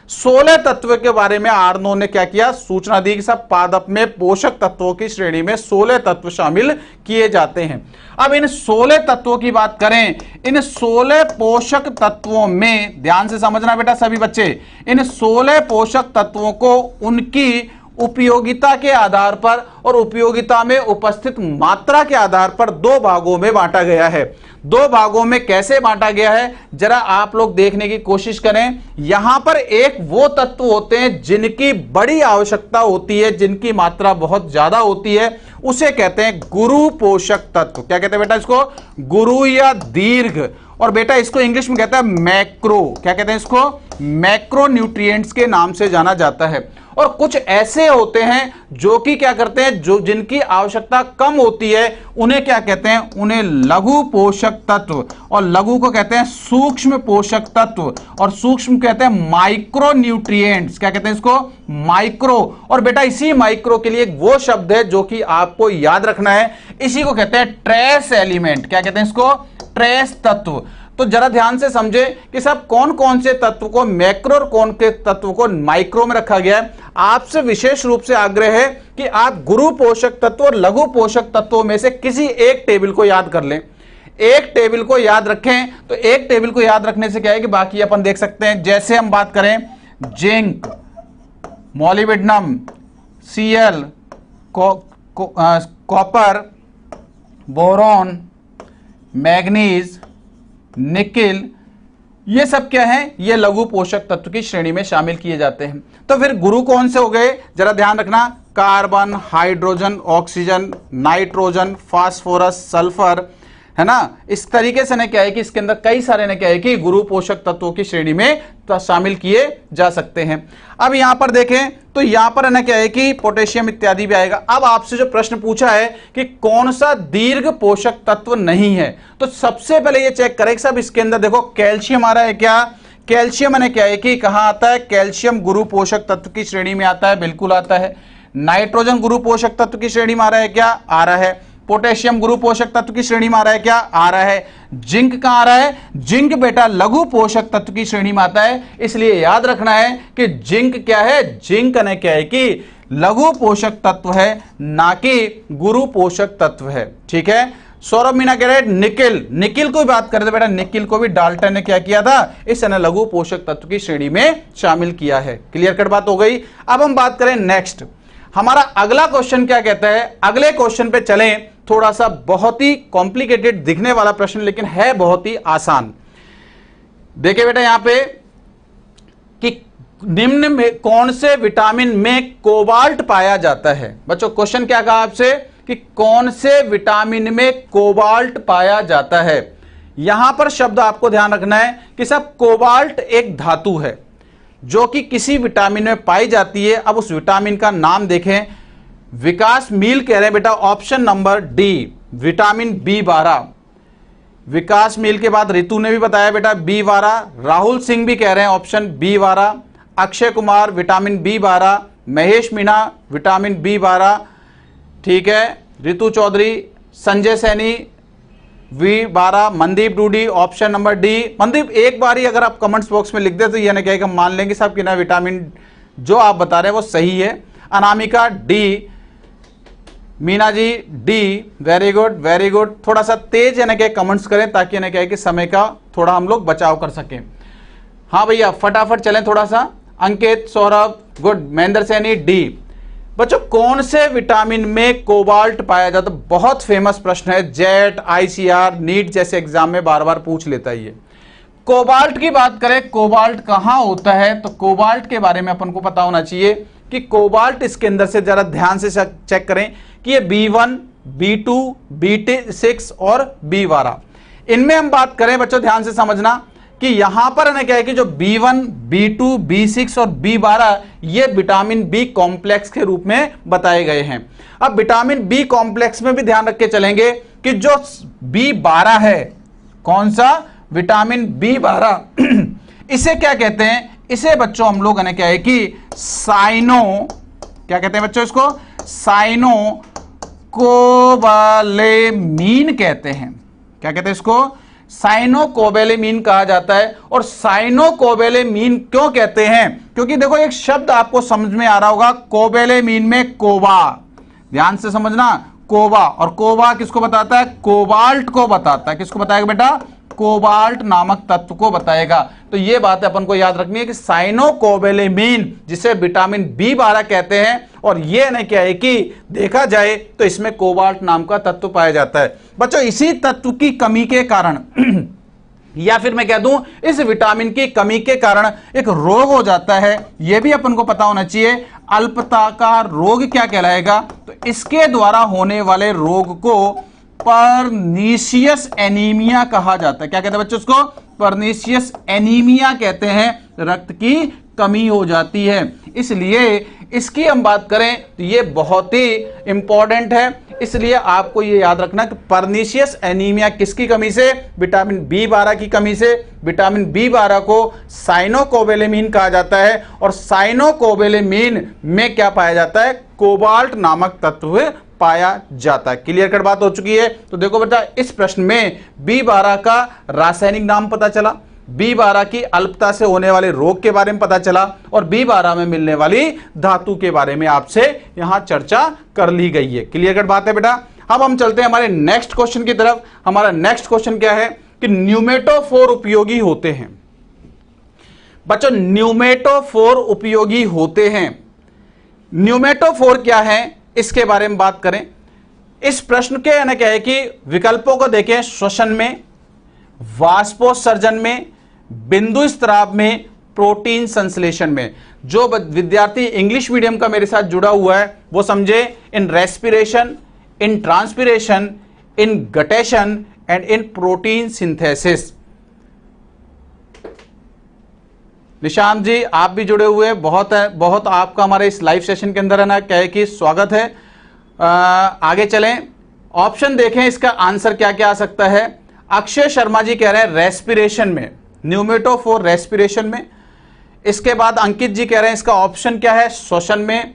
16 तत्व के बारे में आर्नोन ने क्या किया, सूचना दी कि सब पादप में पोषक तत्वों की श्रेणी में 16 तत्व शामिल किए जाते हैं। अब इन 16 तत्वों की बात करें, इन 16 पोषक तत्वों में ध्यान से समझना बेटा सभी बच्चे, इन 16 पोषक तत्वों को उनकी उपयोगिता के आधार पर और उपयोगिता में उपस्थित मात्रा के आधार पर 2 भागों में बांटा गया है। 2 भागों में कैसे बांटा गया है जरा आप लोग देखने की कोशिश करें। यहां पर एक वो तत्व होते हैं जिनकी बड़ी आवश्यकता होती है, जिनकी मात्रा बहुत ज्यादा होती है, उसे कहते हैं गुरु पोषक तत्व। क्या कहते हैं बेटा इसको, गुरु या दीर्घ, और बेटा इसको इंग्लिश में कहता है मैक्रो। क्या कहते हैं इसको, मैक्रो न्यूट्रिएंट्स के नाम से जाना जाता है। और कुछ ऐसे होते हैं जो कि क्या करते हैं, जो जिनकी आवश्यकता कम होती है, उन्हें क्या कहते हैं, उन्हें लघु पोषक तत्व, और लघु को कहते हैं सूक्ष्म पोषक तत्व, और सूक्ष्म कहते हैं माइक्रो न्यूट्रिएंट्स। क्या कहते हैं इसको, माइक्रो। और बेटा इसी माइक्रो के लिए एक वो शब्द है जो कि आपको याद रखना है, इसी को कहते हैं ट्रेस एलिमेंट। क्या कहते हैं इसको, ट्रेस तत्व। तो जरा ध्यान से समझे कि सब कौन कौन से तत्व को मैक्रो और कौन के तत्व को माइक्रो में रखा गया है। आपसे विशेष रूप से आग्रह है कि आप गुरु पोषक तत्व और लघु पोषक तत्वों में से किसी एक टेबल को याद कर लें। एक टेबल को याद रखें, तो एक टेबल को याद रखने से क्या है कि बाकी अपन देख सकते हैं। जैसे हम बात करें zinc, molybdenum, Cl, copper, boron, manganese, nickel, ये सब क्या है, ये लघु पोषक तत्व की श्रेणी में शामिल किए जाते हैं। तो फिर गुरु कौन से हो गए, जरा ध्यान रखना, carbon, hydrogen, oxygen, nitrogen, phosphorus, sulphur, है ना। इस तरीके से ना क्या है कि इसके अंदर कई सारे ना क्या है कि गुरु पोषक तत्वों की श्रेणी में शामिल किए जा सकते हैं। अब यहां पर देखें तो यहां पर ना क्या है कि पोटेशियम इत्यादि भी आएगा। अब आपसे जो प्रश्न पूछा है कि कौन सा दीर्घ पोषक तत्व नहीं है, तो सबसे पहले ये चेक करें सब इसके अंदर देखो कैल्शियम आ रहा है क्या, कैल्शियम ने क्या है कि कहां आता है, कैल्शियम गुरु पोषक तत्व की श्रेणी में आता है, बिल्कुल आता है। नाइट्रोजन गुरु पोषक तत्व की श्रेणी में आ रहा है क्या, आ रहा है। पोटेशियम गुरु पोषक तत्व की श्रेणी में आ रहा है क्या, आ रहा है। जिंक कहां आ रहा है, जिंक बेटा लघु पोषक तत्व की श्रेणी में आता है, इसलिए याद रखना है कि जिंक क्या है, जिंक ने क्या है कि लघु पोषक तत्व है, ना कि गुरु पोषक तत्व है। ठीक है। सौरभ मीना कह रहे हैं निकिल, निकिल को बात करते थे बेटा, निकिल को भी डाल्टन ने क्या किया था, इसने लघु पोषक तत्व की श्रेणी में शामिल किया है। क्लियर कट बात हो गई। अब हम बात करें नेक्स्ट, हमारा अगला क्वेश्चन क्या कहता है, अगले क्वेश्चन पे चलें। थोड़ा सा बहुत ही कॉम्प्लिकेटेड दिखने वाला प्रश्न लेकिन है बहुत ही आसान। देखिए बेटा यहां पे कि निम्न में कौन से विटामिन में कोबाल्ट पाया जाता है। बच्चों क्वेश्चन क्या कहा आपसे कि कौन से विटामिन में कोबाल्ट पाया जाता है। यहां पर शब्द आपको ध्यान रखना है कि साहब कोबाल्ट एक धातु है जो कि किसी विटामिन में पाई जाती है। अब उस विटामिन का नाम देखें, विकास मील कह रहे हैं बेटा option number D vitamin B12। विकास मील के बाद रितु ने भी बताया बेटा B12, राहुल सिंह भी कह रहे हैं option B12, Akshay Kumar vitamin B12, Mahesh Meena vitamin B12, ठीक है, Ritu Chaudhary, Sanjay Saini V12, Mandeep Dudi option number D. Mandeep एक बार ही अगर आप कमेंट्स बॉक्स में लिख दे तो ये ना कहेगा मान लेंगे साहब कि ना विटामिन जो आप बता रहे हैं वो सही है। Anamika D, Meena G D, very good very good. थोड़ा सा तेज है ना क्या कमेंट्स करें ताकि ना क्या कि समय का थोड़ा हम लोग बचाव कर सकें। हाँ भैया फटाफट चलें थोड़ा सा। अंकित, सौरभ गुड, महेंद्र सैनी डी। बच्चों कौन से विटामिन में कोबाल्ट पाया जाता है? बहुत फेमस प्रश्न है, जेट, ICR, नीट जैसे एग्जाम में बार बार पूछ लेता है ये। कोबाल्ट की बात करें, कोबाल्ट कहां होता है तो कोबाल्ट के बारे में अपन को पता होना चाहिए कि कोबाल्ट इसके अंदर से जरा ध्यान से चेक करें कि ये B1, B2, B6 और B12 इनमें हम बात करें बच्चों ध्यान से समझना कि यहां पर ना क्या है कि जो B1, B2, B6 और B12 ये विटामिन B कॉम्प्लेक्स के रूप में बताए गए हैं। अब विटामिन B कॉम्प्लेक्स में भी ध्यान रख के चलेंगे कि जो B12 है, कौन सा विटामिन B12 इसे क्या कहते हैं? इसे बच्चों हम लोग क्या है कि साइनो, क्या कहते हैं बच्चों इसको? साइनो कोबालेमीन कहते हैं। क्या कहते हैं इसको? साइनोकोबैलेमीन कहा जाता है। और साइनोकोबैलेमीन क्यों कहते हैं? क्योंकि देखो एक शब्द आपको समझ में आ रहा होगा, कोबैलेमीन में कोबा, ध्यान से समझना, कोबा, और कोबा किसको बताता है? कोबाल्ट को बताता है। किसको बताएगा बेटा? कोबाल्ट नामक तत्व को बताएगा। तो ये बात अपन को याद रखनी है कि साइनोकोबैलेमीन जिसे विटामिन B12 कहते हैं, और ये न क्या है कि देखा जाए तो इसमें कोबाल्ट नाम का तत्व पाया जाता है। बच्चों इसी तत्व की कमी के कारण या फिर मैं कह दूं इस विटामिन की कमी के कारण एक रोग हो जाता है, यह भी अपन को पता होना चाहिए। अल्पता का रोग क्या कहलाएगा? तो इसके द्वारा होने वाले रोग को पर्नीशियस एनीमिया कहा जाता है। क्या कहते हैं बच्चों उसको? पर्नीशियस एनीमिया कहते हैं। रक्त की कमी हो जाती है। इसलिए इसकी हम बात करें तो ये बहुत ही इंपॉर्टेंट है। इसलिए आपको ये याद रखना कि पर्नीशियस एनीमिया किसकी कमी से? विटामिन B12 की कमी से। विटामिन B12 को साइनोकोबैलेमीन कहा जाता है, और साइनोकोबैलेमीन में क्या पाया जाता है? कोबाल्ट नामक तत्व पाया जाता है। क्लियर कट बात हो चुकी है। तो देखो बेटा इस प्रश्न में B12 का रासायनिक नाम पता चला, B12 की अल्पता से होने वाले रोग के बारे में पता चला, और B12 में मिलने वाली धातु के बारे में आपसे यहां चर्चा कर ली गई है। क्लियर कट बात है बेटा। अब हम चलते हैं हमारे नेक्स्ट क्वेश्चन की तरफ। हमारा नेक्स्ट क्वेश्चन क्या है कि न्यूमेटोफोर उपयोगी होते हैं। बच्चों न्यूमेटोफोर उपयोगी होते हैं। न्यूमेटोफोर क्या है इसके बारे में बात करें। इस प्रश्न के ना क्या है कि विकल्पों को देखें, श्वसन में, वाष्पोत्सर्जन में, बिंदु स्त्राव में, प्रोटीन संश्लेषण में। जो विद्यार्थी इंग्लिश मीडियम का मेरे साथ जुड़ा हुआ है वो समझे in respiration, in transpiration, in guttation and in protein synthesis. Nishant ji आप भी जुड़े हुए बहुत है, बहुत आपका हमारे इस लाइव सेशन के अंदर है ना क्या है कि स्वागत है। आगे चलें, ऑप्शन देखें इसका आंसर क्या क्या आ सकता है। अक्षय शर्मा जी कह रहे हैं रेस्पिरेशन में, न्यूमेटोफोर रेस्पिरेशन में। इसके बाद अंकित जी कह रहे हैं इसका ऑप्शन क्या है? श्वसन में।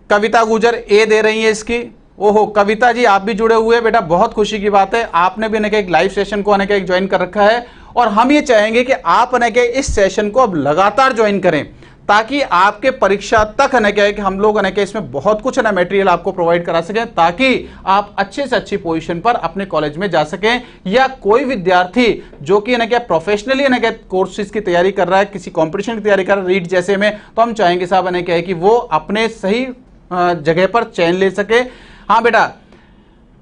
कविता गुजर ए दे रही है इसकी। ओहो कविता जी आप भी जुड़े हुए बेटा, बहुत खुशी की बात है। आपने भी एक लाइव सेशन को एक ज्वाइन कर रखा है, और हम ये चाहेंगे कि आप इस सेशन को अब लगातार ज्वाइन करें ताकि आपके परीक्षा तक कि हम लोग इसमें बहुत कुछ मटेरियल आपको प्रोवाइड करा सकें, ताकि आप अच्छे से अच्छी पोजीशन पर अपने कॉलेज में जा सकें। या कोई विद्यार्थी जो कि प्रोफेशनली कोर्सेज की तैयारी कर रहा है, किसी कंपटीशन की तैयारी कर रहा है रीट जैसे में, तो हम चाहेंगे साहब कि वो अपने सही जगह पर चयन ले सके। हाँ बेटा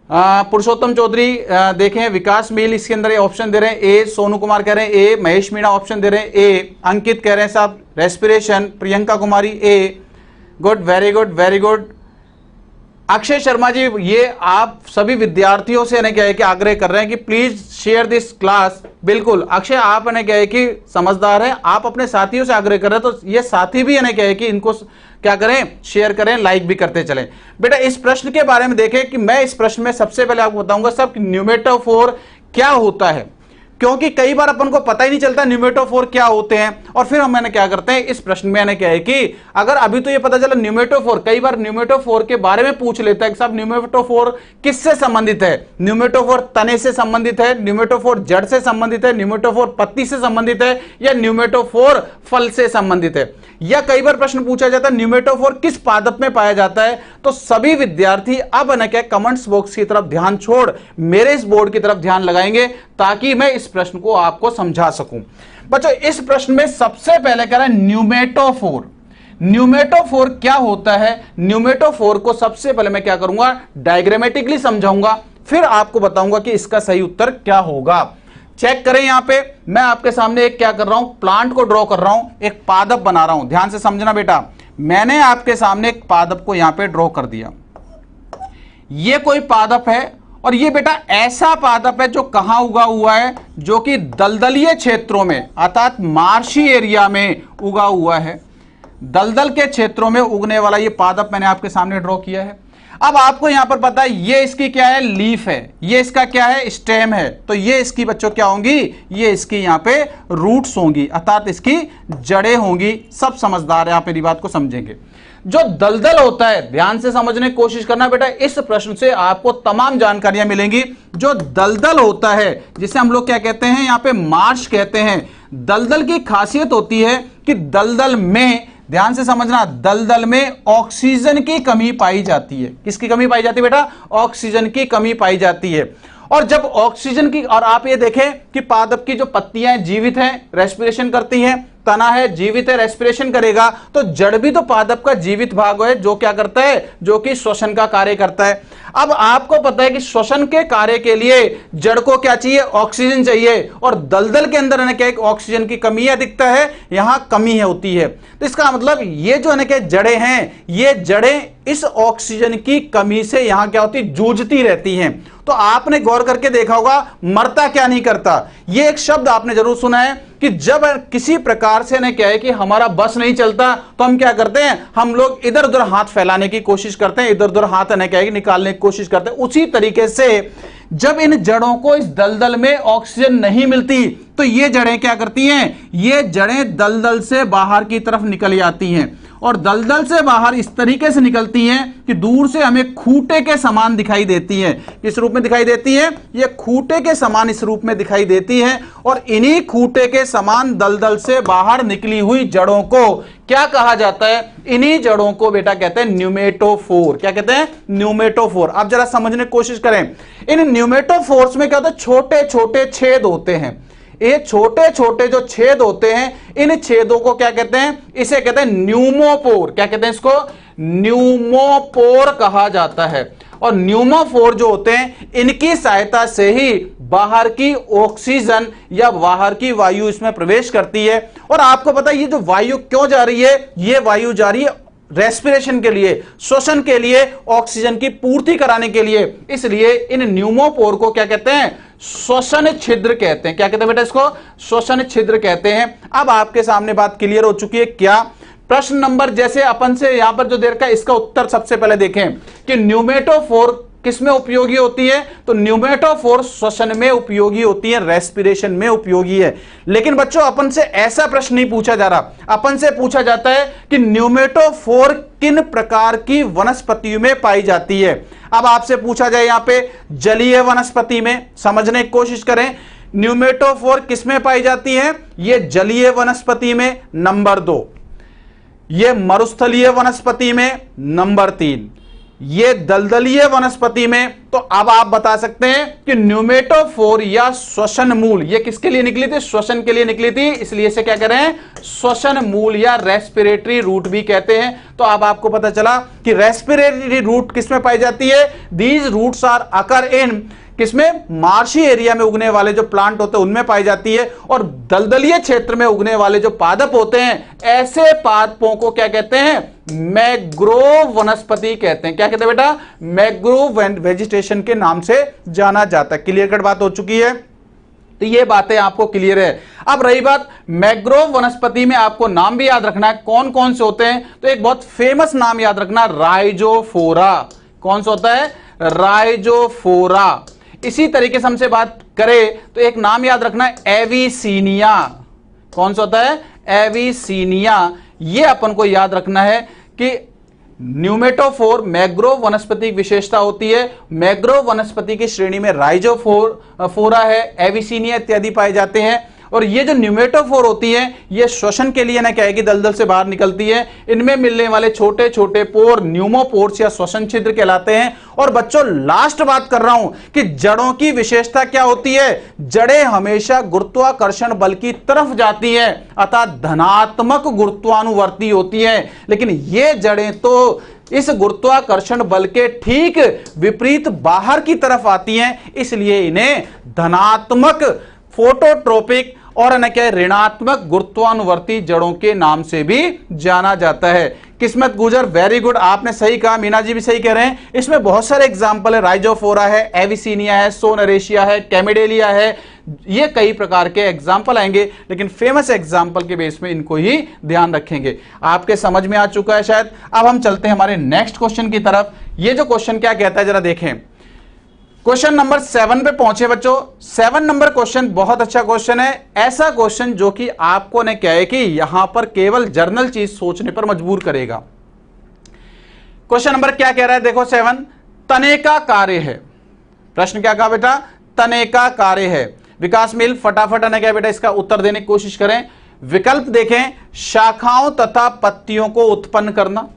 पुरुषोत्तम चौधरी देखें, विकास मील इसके अंदर ये ऑप्शन दे रहे हैं ए, सोनू कुमार कह रहे हैं ए, महेश मीणा ऑप्शन दे रहे हैं ए, अंकित कह रहे हैं साहब respiration, Priyanka Kumari A, good very good very good. Akshay Sharma ji, ये आप सभी विद्यार्थियों से क्या है कि आग्रह कर रहे हैं कि प्लीज शेयर दिस क्लास। बिल्कुल अक्षय, आप क्या है कि समझदार हैं, आप अपने साथियों से आग्रह कर रहे हैं, तो ये साथी भी क्या है कि इनको क्या करें, शेयर करें, लाइक भी करते चलें। बेटा इस प्रश्न के बारे में देखें कि मैं इस प्रश्न में सबसे पहले आपको बताऊंगा सब न्यूमेटोफोर क्या होता है, क्योंकि कई बार अपन को पता ही नहीं चलता न्यूमेटोफोर क्या होते हैं, और फिर हम क्या करते हैं इस प्रश्न में क्या है कि अगर अभी तो ये पता चला न्यूमेटोफोर, कई बार न्यूमेटोफोर के बारे में पूछ लेता है कि साहब न्यूमेटोफोर किससे संबंधित है, न्यूमेटोफोर तने से संबंधित है, न्यूमेटोफोर जड़ से संबंधित है, न्यूमेटोफोर पत्ती से संबंधित है, या न्यूमेटोफोर फल से संबंधित है, या कई बार प्रश्न पूछा जाता है न्यूमेटोफोर किस पादप में पाया जाता है। तो सभी विद्यार्थी अब क्या कमेंट्स बॉक्स की तरफ ध्यान छोड़ मेरे इस बोर्ड की तरफ ध्यान लगाएंगे ताकि मैं इस प्रश्न को आपको समझा सकूं। बच्चों इस प्रश्न में सबसे पहले कह रहा है न्यूमेटोफोर। न्यूमेटोफोर क्या होता है, न्यूमेटोफोर को सबसे पहले मैं क्या करूंगा, डायग्रामेटिकली समझाऊंगा, फिर आपको बताऊंगा कि इसका सही उत्तर क्या होगा। चेक करें, यहां पे मैं आपके सामने एक क्या कर रहा हूं, प्लांट को ड्रॉ कर रहा हूं, एक पादप बना रहा हूं। ध्यान से समझना बेटा, मैंने आपके सामने एक पादप को यहां पे ड्रॉ कर दिया। ये कोई पादप है, और ये बेटा ऐसा पादप है जो कहां उगा हुआ है, जो कि दलदलीय क्षेत्रों में अर्थात मार्शी एरिया में उगा हुआ है। दलदल के क्षेत्रों में उगने वाला ये पादप मैंने आपके सामने ड्रॉ किया है। अब आपको यहां पर पता है ये इसकी क्या है, लीफ है, ये इसका क्या है, स्टेम है, तो ये इसकी बच्चों क्या होंगी, ये इसकी यहां पे रूट्स होंगी, अर्थात इसकी जड़ें होंगी। सब समझदार है आप मेरी बात को समझेंगे। जो दलदल होता है, ध्यान से समझने की कोशिश करना बेटा, इस प्रश्न से आपको तमाम जानकारियां मिलेंगी। जो दलदल होता है जिसे हम लोग क्या कहते हैं, यहां पे मार्श कहते हैं। दलदल की खासियत होती है कि दलदल में, ध्यान से समझना, दलदल में ऑक्सीजन की कमी पाई जाती है। किसकी कमी पाई जाती है बेटा, ऑक्सीजन की कमी पाई जाती है। और जब ऑक्सीजन की, और आप ये देखें कि पादप की जो पत्तियां जीवित हैं, रेस्पिरेशन करती हैं, तना है जीवित है, रेस्पिरेशन करेगा, तो जड़ भी तो पादप का जीवित भाग है जो क्या करता है, जो कि श्वसन का कार्य करता है। अब आपको पता है कि श्वसन के कार्य के लिए जड़ को क्या चाहिए, ऑक्सीजन चाहिए, और दलदल के अंदर क्या ऑक्सीजन की कमी है, दिखता है यहां कमी होती है। तो इसका मतलब ये जो है क्या जड़ें हैं, ये जड़ें इस ऑक्सीजन की कमी से यहां क्या होती, जूझती रहती हैं। तो आपने गौर करके देखा होगा, मरता क्या नहीं करता, ये एक शब्द आपने जरूर सुना है कि जब किसी प्रकार से ना क्या है कि हमारा बस नहीं चलता, तो हम क्या करते हैं, हम लोग इधर उधर हाथ फैलाने की कोशिश करते हैं, इधर उधर हाथ ना क्या है कि निकालने की कोशिश करते हैं। उसी तरीके से जब इन जड़ों को इस दलदल में ऑक्सीजन नहीं मिलती, तो ये जड़ें क्या करती हैं, ये जड़ें दलदल से बाहर की तरफ निकल जाती हैं, और दलदल से बाहर इस तरीके से निकलती हैं कि दूर से हमें खूंटे के समान दिखाई देती हैं। किस रूप में दिखाई देती हैं, ये खूंटे के समान इस रूप में दिखाई देती हैं। और इन्हीं खूंटे के समान दलदल से बाहर निकली हुई जड़ों को क्या कहा जाता है, इन्हीं जड़ों को बेटा कहते हैं न्यूमेटोफोर। क्या कहते हैं, न्यूमेटोफोर। आप जरा समझने की कोशिश करें, इन न्यूमेटोफोर्स में क्या होता है, छोटे छोटे छेद होते हैं। ये छोटे छोटे जो छेद होते हैं, इन छेदों को क्या कहते हैं, इसे कहते हैं न्यूमोपोर। क्या कहते हैं इसको, न्यूमोपोर कहा जाता है। और न्यूमोफोर जो होते हैं, इनकी सहायता से ही बाहर की ऑक्सीजन या बाहर की वायु इसमें प्रवेश करती है। और आपको पता है ये जो वायु क्यों जा रही है, ये वायु जा रही है रेस्पिरेशन के लिए, श्वसन के लिए, ऑक्सीजन की पूर्ति कराने के लिए। इसलिए इन न्यूमोपोर को क्या कहते हैं, श्वसन छिद्र कहते हैं। क्या कहते हैं बेटा इसको, श्वसन छिद्र कहते हैं। अब आपके सामने बात क्लियर हो चुकी है क्या। प्रश्न नंबर जैसे अपन से यहां पर जो दे रखा है, इसका उत्तर सबसे पहले देखें कि न्यूमेटोफोर किसमें उपयोगी होती है, तो न्यूमेटोफोर श्वसन में उपयोगी होती है, रेस्पिरेशन में उपयोगी है। लेकिन बच्चों अपन से ऐसा प्रश्न नहीं पूछा जा रहा, अपन से पूछा जाता है कि न्यूमेटोफोर किन प्रकार की वनस्पतियों में पाई जाती है। अब आपसे पूछा जाए यहां पे जलीय वनस्पति में, समझने की कोशिश करें न्यूमेटोफोर किसमें पाई जाती है, ये जलीय वनस्पति में नंबर 2, ये मरुस्थलीय वनस्पति में नंबर 3, ये दलदलीय वनस्पति में। तो अब आप बता सकते हैं कि न्यूमेटोफोर या श्वसन मूल ये किसके लिए निकली थी, श्वसन के लिए निकली थी, इसलिए इसे क्या कह रहे हैं, श्वसन मूल या रेस्पिरेटरी रूट भी कहते हैं। तो अब आपको पता चला कि रेस्पिरेटरी रूट किसमें पाई जाती है, दीज रूट्स आर अकर इन किसमें, मार्शी एरिया में उगने वाले जो प्लांट होते हैं उनमें पाई जाती है, और दलदलीय क्षेत्र में उगने वाले जो पादप होते हैं, ऐसे पादपों को क्या कहते हैं, मैंग्रोव वनस्पति कहते हैं। क्या कहते हैं बेटा, मैंग्रोव वेजिटेशन के नाम से जाना जाता है। क्लियर कट बात हो चुकी है, तो ये बातें आपको क्लियर है। अब रही बात मैंग्रोव वनस्पति में, आपको नाम भी याद रखना है कौन कौन से होते हैं। तो एक बहुत फेमस नाम याद रखना, राइजोफोरा। कौन सा होता है, राइजोफोरा। इसी तरीके से हमसे बात करें तो एक नाम याद रखना है, एविसीनिया। कौन सा होता है, एविसीनिया। ये अपन को याद रखना है कि न्यूमेटोफोर मैंग्रोव वनस्पति की विशेषता होती है। मैंग्रोव वनस्पति की श्रेणी में राइजोफोरा है, एविसीनिया इत्यादि पाए जाते हैं। और ये जो न्यूमेटोफोर होती है, ये श्वसन के लिए ना क्या है कि दलदल से बाहर निकलती है। इनमें मिलने वाले छोटे छोटे पोर न्यूमोपोर्स या श्वसन छिद्र कहलाते हैं। और बच्चों लास्ट बात कर रहा हूं कि जड़ों की विशेषता क्या होती है, जड़ें हमेशा गुरुत्वाकर्षण बल की तरफ जाती है, अर्थात धनात्मक गुरुत्वानुवर्ती होती है। लेकिन ये जड़ें तो इस गुरुत्वाकर्षण बल के ठीक विपरीत बाहर की तरफ आती हैं, इसलिए इन्हें धनात्मक फोटोट्रोपिक और क्या ऋणात्मक गुरुत्वानुवर्ती जड़ों के नाम से भी जाना जाता है। किस्मत गुजर, वेरी गुड, आपने सही कहा, मीना जी भी सही कह रहे हैं। इसमें बहुत सारे एग्जाम्पल है, राइजोफोरा है, एविसीनिया है, सोनरेशिया है, कैमिडेलिया है, ये कई प्रकार के एग्जाम्पल आएंगे, लेकिन फेमस एग्जाम्पल के बेस में इनको ही ध्यान रखेंगे। आपके समझ में आ चुका है शायद। अब हम चलते हैं हमारे नेक्स्ट क्वेश्चन की तरफ। ये जो क्वेश्चन क्या कहता है जरा देखें। क्वेश्चन नंबर 7 पे पहुंचे बच्चों। 7 नंबर क्वेश्चन बहुत अच्छा क्वेश्चन है, ऐसा क्वेश्चन जो कि आपको ने क्या है कि यहां पर केवल जर्नल चीज सोचने पर मजबूर करेगा। क्वेश्चन नंबर क्या कह रहा है, देखो 7, तने का कार्य है। प्रश्न क्या कहा बेटा, तने का कार्य है। विकास मिल फटाफट ने क्या बेटा इसका उत्तर देने की कोशिश करें। विकल्प देखें, शाखाओं तथा पत्तियों को उत्पन्न करना।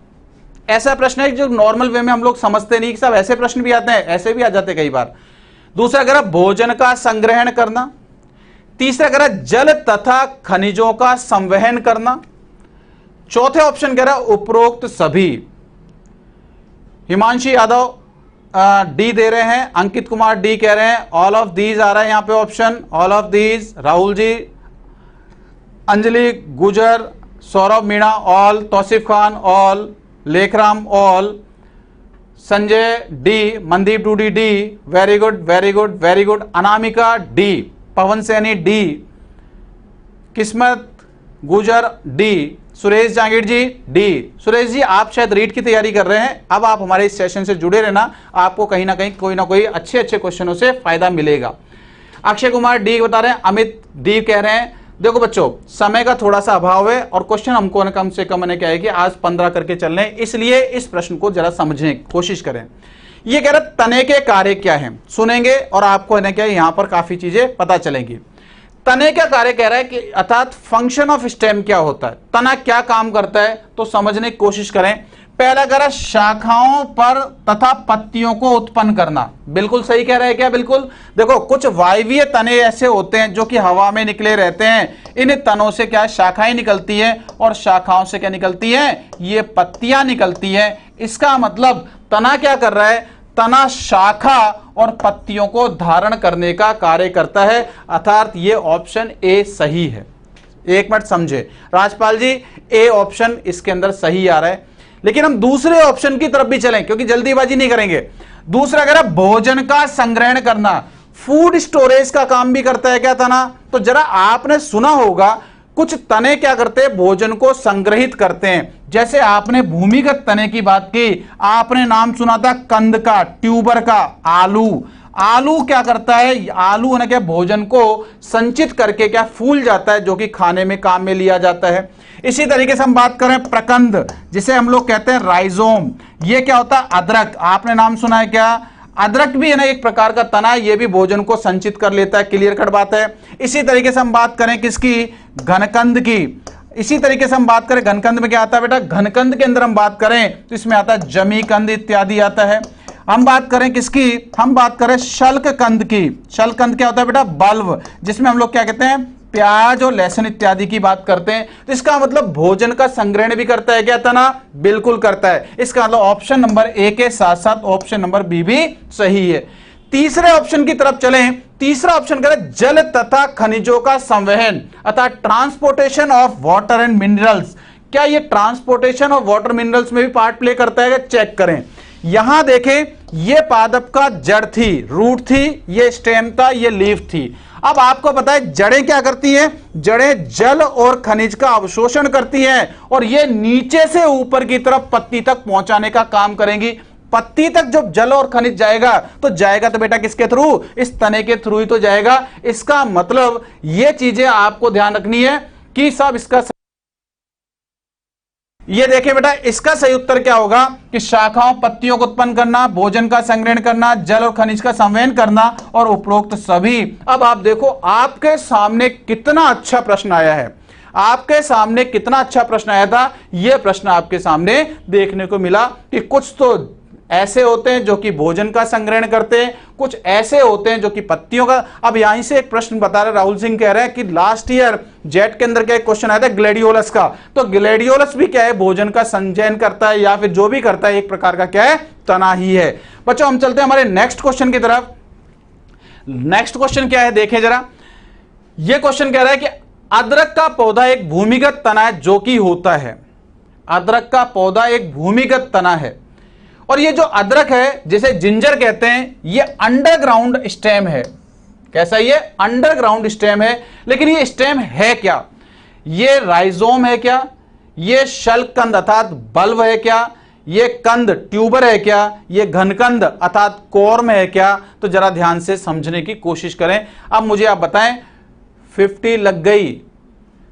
ऐसा प्रश्न है जो नॉर्मल वे में हम लोग समझते नहीं कि सब ऐसे प्रश्न भी आते हैं, ऐसे भी आ जाते कई बार। दूसरा कह रहा भोजन का संग्रहण करना। तीसरा कह रहा जल तथा खनिजों का संवहन करना। चौथे ऑप्शन कह रहा उपरोक्त सभी। हिमांशी यादव डी दे रहे हैं, अंकित कुमार डी कह रहे हैं, ऑल ऑफ दीज आ रहा है यहां पे option, all of these. Rahul ji, Anjali Gujar, Saurabh Meena all, Tauseef Khan all, Lekhram all, Sanjay D, Mandeep Dudi D, very good very good very good. Anamika D, Pawan Saini D, Kismat Gujar D, Suresh Jangir ji D. Suresh ji आप शायद रीट की तैयारी कर रहे हैं, अब आप हमारे इस सेशन से जुड़े रहना, आपको कहीं ना कहीं कोई ना कोई अच्छे अच्छे क्वेश्चनों से फायदा मिलेगा। अक्षय कुमार डी बता रहे हैं, अमित डी कह रहे हैं। देखो बच्चों समय का थोड़ा सा अभाव है और क्वेश्चन हमको न कम से कम ने क्या है कि आज 15 करके चलने, इसलिए इस प्रश्न को जरा समझने की कोशिश करें। ये कह रहे तने के कार्य क्या है, सुनेंगे और आपको है क्या यहां पर काफी चीजें पता चलेंगी। तने का कार्य कह रहा है कि अर्थात फंक्शन ऑफ स्टेम क्या होता है, तना क्या काम करता है, तो समझने की कोशिश करें। पहला कह रहा है शाखाओं पर तथा पत्तियों को उत्पन्न करना। बिल्कुल सही कह रहे हैं क्या, बिल्कुल। देखो कुछ वायवीय तने ऐसे होते हैं जो कि हवा में निकले रहते हैं, इन तनों से क्या शाखाएं निकलती हैं और शाखाओं से क्या निकलती हैं, ये पत्तियां निकलती हैं। इसका मतलब तना क्या कर रहा है, तना शाखा और पत्तियों को धारण करने का कार्य करता है, अर्थात ये ऑप्शन ए सही है। एक मिनट समझे राजपाल जी, ए ऑप्शन इसके अंदर सही आ रहा है। लेकिन हम दूसरे ऑप्शन की तरफ भी चलें क्योंकि जल्दीबाजी नहीं करेंगे। दूसरा अगर भोजन का संग्रहण करना, फूड स्टोरेज का काम भी करता है क्या तना, तो जरा आपने सुना होगा कुछ तने क्या करते हैं, भोजन को संग्रहित करते हैं। जैसे आपने भूमिगत तने की बात की, आपने नाम सुना था कंद का, ट्यूबर का, आलू। आलू क्या करता है, आलू है ना क्या भोजन को संचित करके क्या फूल जाता है, जो कि खाने में काम में लिया जाता है। इसी तरीके से हम बात करें प्रकंद, जिसे हम लोग कहते हैं राइजोम, ये क्या होता है अदरक, आपने नाम सुना है क्या, अदरक भी है ना एक प्रकार का तना है, ये भी भोजन को संचित कर लेता है, क्लियर कट बात है। इसी तरीके से हम बात करें किसकी, घनकंद की। इसी तरीके से हम बात करें घनकंद में क्या आता है बेटा, घनकंद के अंदर हम बात करें तो इसमें आता है जमीकंद इत्यादि आता है। हम बात करें किसकी, हम बात करें शल्ककंद की। शल्ककंद क्या होता है बेटा, बल्ब, जिसमें हम लोग क्या कहते हैं प्याज और लहसुन इत्यादि की बात करते हैं। तो इसका मतलब भोजन का संग्रहण भी करता है क्या तना, बिल्कुल करता है। इसका मतलब ऑप्शन नंबर ए के साथ साथ ऑप्शन नंबर बी भी सही है। तीसरे ऑप्शन की तरफ चलें। तीसरा ऑप्शन कह रहा है जल तथा खनिजों का संवहन अर्थात transportation of water and minerals. क्या ये ट्रांसपोर्टेशन ऑफ वाटर मिनरल्स में भी पार्ट प्ले करता है? चेक करें। यहां देखें, ये पादप का जड़ थी, रूट थी, ये स्टेम था, ये लीफ थी। अब आपको पता है जड़ें क्या करती हैं? जड़ें जल और खनिज का अवशोषण करती हैं और ये नीचे से ऊपर की तरफ पत्ती तक पहुंचाने का काम करेंगी। पत्ती तक जब जल और खनिज जाएगा तो बेटा किसके थ्रू? इस तने के थ्रू ही तो जाएगा। इसका मतलब ये चीजें आपको ध्यान रखनी है कि सब इसका ये देखें बेटा, इसका सही उत्तर क्या होगा कि शाखाओं पत्तियों को उत्पन्न करना, भोजन का संग्रहण करना, जल और खनिज का संवहन करना और उपरोक्त सभी। अब आप देखो आपके सामने कितना अच्छा प्रश्न आया है, आपके सामने कितना अच्छा प्रश्न आया था। यह प्रश्न आपके सामने देखने को मिला कि कुछ तो ऐसे होते हैं जो कि भोजन का संग्रहण करते हैं, कुछ ऐसे होते हैं जो कि पत्तियों का। अब यहीं से एक प्रश्न बता रहे राहुल सिंह, कह रहे हैं कि लास्ट ईयर जेट के अंदर क्या एक क्वेश्चन आया था ग्लैडियोलस का, तो ग्लैडियोलस भी क्या है? भोजन का संचयन करता है या फिर जो भी करता है एक प्रकार का क्या है? तना ही है। बच्चों हम चलते हैं हमारे नेक्स्ट क्वेश्चन की तरफ। नेक्स्ट क्वेश्चन क्या है देखें जरा। यह क्वेश्चन कह रहा है कि अदरक का पौधा एक भूमिगत तना है जो कि होता है। अदरक का पौधा एक भूमिगत तना है और ये जो अदरक है जिसे जिंजर कहते हैं, ये अंडरग्राउंड स्टेम है। कैसा? ये अंडरग्राउंड स्टेम है। लेकिन ये स्टेम है क्या? ये राइजोम है क्या? ये शल्ककंद अर्थात बल्ब है क्या? ये कंद ट्यूबर है क्या? ये घनकंद अर्थात कॉर्म है क्या? तो जरा ध्यान से समझने की कोशिश करें। अब मुझे आप बताएं, 50 लग गई।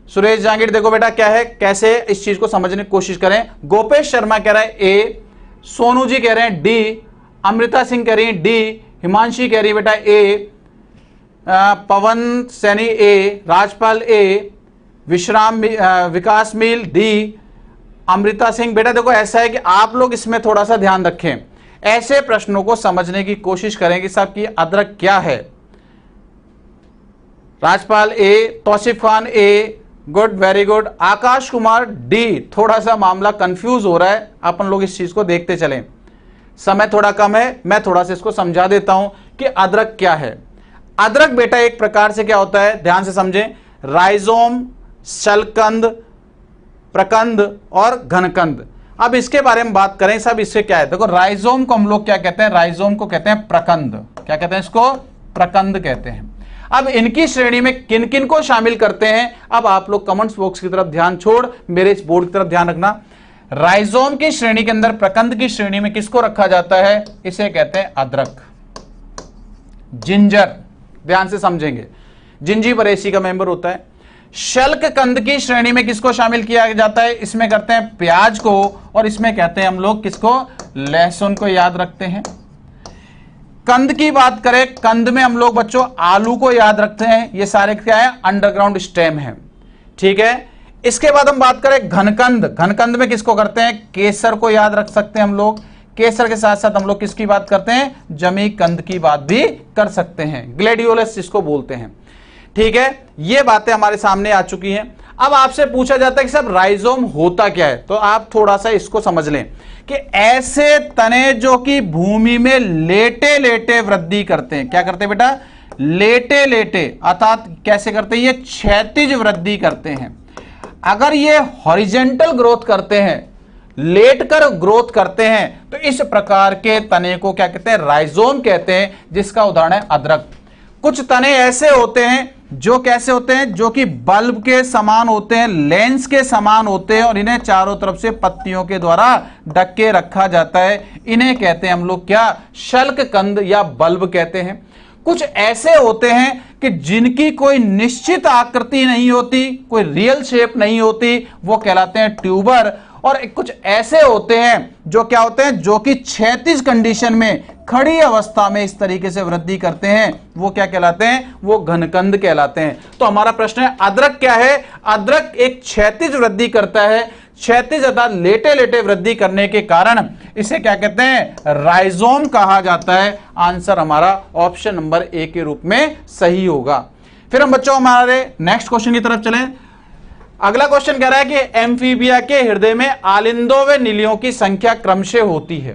सुरेश जहांगीर देखो बेटा क्या है, कैसे इस चीज को समझने की कोशिश करें। गोपेश शर्मा कह रहा है ए, सोनू जी कह रहे हैं डी, अमृता सिंह कह रही है डी, हिमांशी कह रही है बेटा ए, पवन सैनी ए, राजपाल ए, विकास मील डी, अमृता सिंह। बेटा देखो ऐसा है कि आप लोग इसमें थोड़ा सा ध्यान रखें, ऐसे प्रश्नों को समझने की कोशिश करें कि साहब की अदरक क्या है। राजपाल ए, तौसीफ खान ए, good, very good. Akash Kumar D. थोड़ा सा मामला कंफ्यूज हो रहा है, अपन लोग इस चीज को देखते चलें, समय थोड़ा कम है, मैं थोड़ा सा इसको समझा देता हूं कि अदरक क्या है। अदरक बेटा एक प्रकार से क्या होता है, ध्यान से समझें, राइजोम, शल्ककंद, प्रकंद और घनकंद। अब इसके बारे में बात करें सब, इससे क्या है देखो, राइजोम को हम लोग क्या कहते हैं? राइजोम को कहते हैं प्रकंद। क्या कहते हैं इसको? प्रकंद कहते हैं। अब इनकी श्रेणी में किन किन को शामिल करते हैं? अब आप लोग कमेंट्स बॉक्स की तरफ ध्यान छोड़ मेरे इस बोर्ड की तरफ ध्यान रखना। राइजोम की श्रेणी के अंदर, प्रकंद की श्रेणी में किसको रखा जाता है? इसे कहते हैं अदरक, जिंजर। ध्यान से समझेंगे, जिंजीबरेसी का मेंबर होता है। शल्ककंद की श्रेणी में किसको शामिल किया जाता है? इसमें करते हैं प्याज को, और इसमें कहते हैं हम लोग किसको? लहसुन को याद रखते हैं। कंद की बात करें, कंद में हम लोग बच्चों आलू को याद रखते हैं। ये सारे क्या है? अंडरग्राउंड स्टेम है, ठीक है। इसके बाद हम बात करें घनकंद। घनकंद में किसको करते हैं? केसर को याद रख सकते हैं हम लोग। केसर के साथ साथ हम लोग किसकी बात करते हैं? जमी कंद की बात भी कर सकते हैं, ग्लैडियोलस जिसको बोलते हैं, ठीक है। ये बातें हमारे सामने आ चुकी हैं। अब आपसे पूछा जाता है कि सब राइजोम होता क्या है, तो आप थोड़ा सा इसको समझ लें कि ऐसे तने जो कि भूमि में लेटे लेटे वृद्धि करते हैं। क्या करते हैं बेटा? लेटे लेटे, अर्थात कैसे करते हैं? ये क्षैतिज वृद्धि करते हैं। अगर ये हॉरिजेंटल ग्रोथ करते हैं, लेटकर ग्रोथ करते हैं, तो इस प्रकार के तने को क्या कहते हैं? राइजोम कहते हैं, जिसका उदाहरण है अदरक। कुछ तने ऐसे होते हैं जो कैसे होते हैं? जो कि बल्ब के समान होते हैं, लेंस के समान होते हैं, और इन्हें चारों तरफ से पत्तियों के द्वारा ढक के रखा जाता है। इन्हें कहते हैं हम लोग क्या? शल्ककंद या बल्ब कहते हैं। कुछ ऐसे होते हैं कि जिनकी कोई निश्चित आकृति नहीं होती, कोई रियल शेप नहीं होती, वो कहलाते हैं ट्यूबर। और कुछ ऐसे होते हैं जो क्या होते हैं? जो कि क्षैतिज कंडीशन में, खड़ी अवस्था में इस तरीके से वृद्धि करते हैं, वो क्या कहलाते हैं? वो घनकंद कहलाते हैं। तो हमारा प्रश्न है अदरक क्या है? अदरक एक क्षैतिज वृद्धि करता है। क्षैतिज अर्थात लेटे लेटे वृद्धि करने के कारण इसे क्या कहते हैं? राइजोम कहा जाता है। आंसर हमारा ऑप्शन नंबर ए के रूप में सही होगा। फिर हम बच्चों हमारे नेक्स्ट क्वेश्चन की तरफ चलें। अगला क्वेश्चन कह रहा है कि एम्फीबिया के हृदय में आलिंदों व निलियों की संख्या क्रमशः होती है।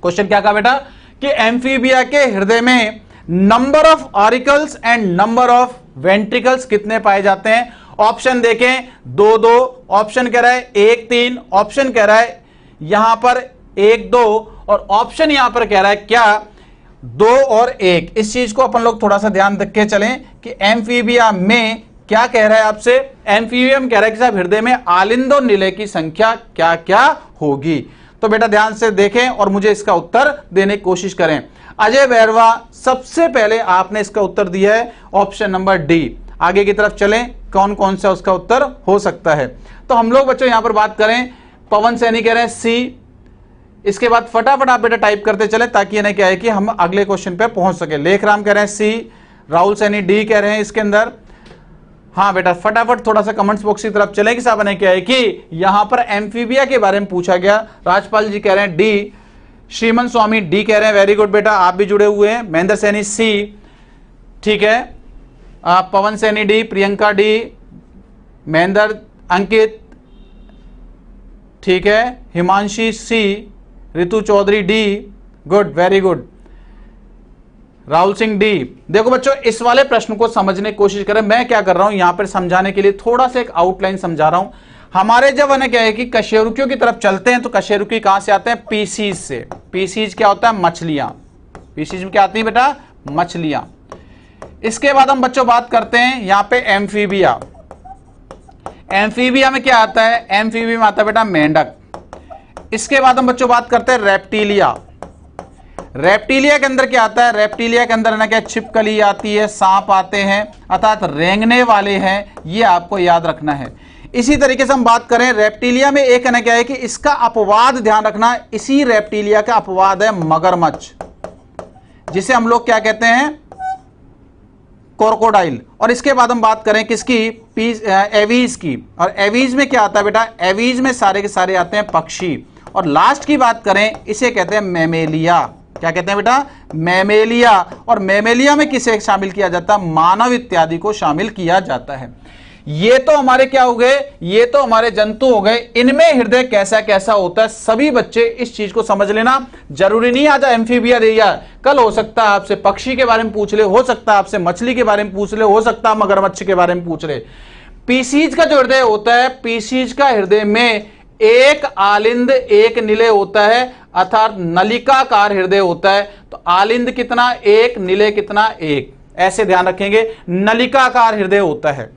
क्वेश्चन क्या कहा बेटा? कि एम्फीबिया के हृदय में number of auricles and number of ventricles कितने पाए जाते हैं। ऑप्शन देखें, 2-2, ऑप्शन कह रहा है 1-3, ऑप्शन कह रहा है यहां पर 1-2 और ऑप्शन यहां पर कह रहा है क्या 2 और 1। इस चीज को अपन लोग थोड़ा सा ध्यान रख के चलें कि एम्फीबिया में क्या कह रहा है आपसे। एम्फीबिया में कह रहा है कि साहब हृदय में आलिंद और निलय की संख्या क्या क्या होगी। तो बेटा ध्यान से देखें और मुझे इसका उत्तर देने की कोशिश करें। अजय बैरवा, सबसे पहले आपने इसका उत्तर दिया है ऑप्शन नंबर डी। आगे की तरफ चलें, कौन कौन सा उसका उत्तर हो सकता है। तो हम लोग बच्चों यहां पर बात करें, पवन सैनी कह रहे हैं सी। इसके बाद फटाफट आप बेटा टाइप करते चले ताकि ये ना क्या है कि हम अगले क्वेश्चन पे पहुंच सके। लेखराम कह रहे हैं सी, राहुल सैनी डी कह रहे हैं इसके अंदर। हाँ बेटा फटाफट थोड़ा सा कमेंट्स बॉक्स की तरफ चले कि साहब ने क्या है कि यहां पर एम्फीबिया के बारे में पूछा गया। राजपाल जी कह रहे हैं डी, श्रीमन स्वामी डी कह रहे हैं, वेरी गुड बेटा आप भी जुड़े हुए हैं। महेंद्र सैनी सी, ठीक है। पवन सैनी डी, प्रियंका डी, महेंद्र, अंकित, ठीक है। Himanshi C, Ritu Chaudhary D, good very good. Rahul Singh D. देखो बच्चों इस वाले प्रश्न को समझने की कोशिश करें। मैं क्या कर रहा हूं यहां पर समझाने के लिए थोड़ा सा एक आउटलाइन समझा रहा हूं। हमारे जब है क्या है कि कशेरुकियों की तरफ चलते हैं तो कशेरुकी कहां से आते हैं, पीसीज से। पीसीज क्या होता है, मछलियां। पीसीज में क्या आती है बेटा, मछलियां। इसके बाद हम बच्चों बात करते हैं यहां पे एम्फीबिया। एम्फीबिया में क्या आता है, एम्फीबिया में आता है बेटा मेंढक। इसके बाद हम बच्चों बात करते हैं रेप्टिलिया। रेप्टिलिया के अंदर क्या आता है, रेप्टिलिया के अंदर ना क्या छिपकली आती है, सांप आते हैं, अर्थात रेंगने वाले हैं, ये आपको याद रखना है। इसी तरीके से हम बात करें रेप्टिलिया में एक है ना क्या है कि इसका अपवाद ध्यान रखना, इसी रेप्टिलिया का अपवाद है मगरमच्छ, जिसे हम लोग क्या कहते हैं, क्रोकोडाइल। और इसके बाद हम बात करें किसकी, एवीज की। और एवीज में क्या आता है बेटा, एवीज में सारे के सारे आते हैं पक्षी। और लास्ट की बात करें इसे कहते हैं मैमेलिया। क्या कहते हैं बेटा, मैमेलिया। और मैमेलिया में किसे शामिल किया जाता है, मानव इत्यादि को शामिल किया जाता है। ये तो हमारे क्या हो गए, ये तो हमारे जंतु हो गए। इनमें हृदय कैसा कैसा होता है, सभी बच्चे इस चीज को समझ लेना। जरूरी नहीं आज एम्फीबिया दिया, कल हो सकता है आपसे पक्षी के बारे में पूछ ले, हो सकता है आपसे मछली के बारे में पूछ ले, हो सकता है मगरमच्छ के बारे में पूछ ले। पीसीज का जो हृदय होता है, पीसीज का हृदय में एक आलिंद एक निलय होता है, अर्थात नलिकाकार हृदय होता है। तो आलिंद कितना, एक, निलय कितना, एक, ऐसे ध्यान रखेंगे, नलिकाकार हृदय होता है।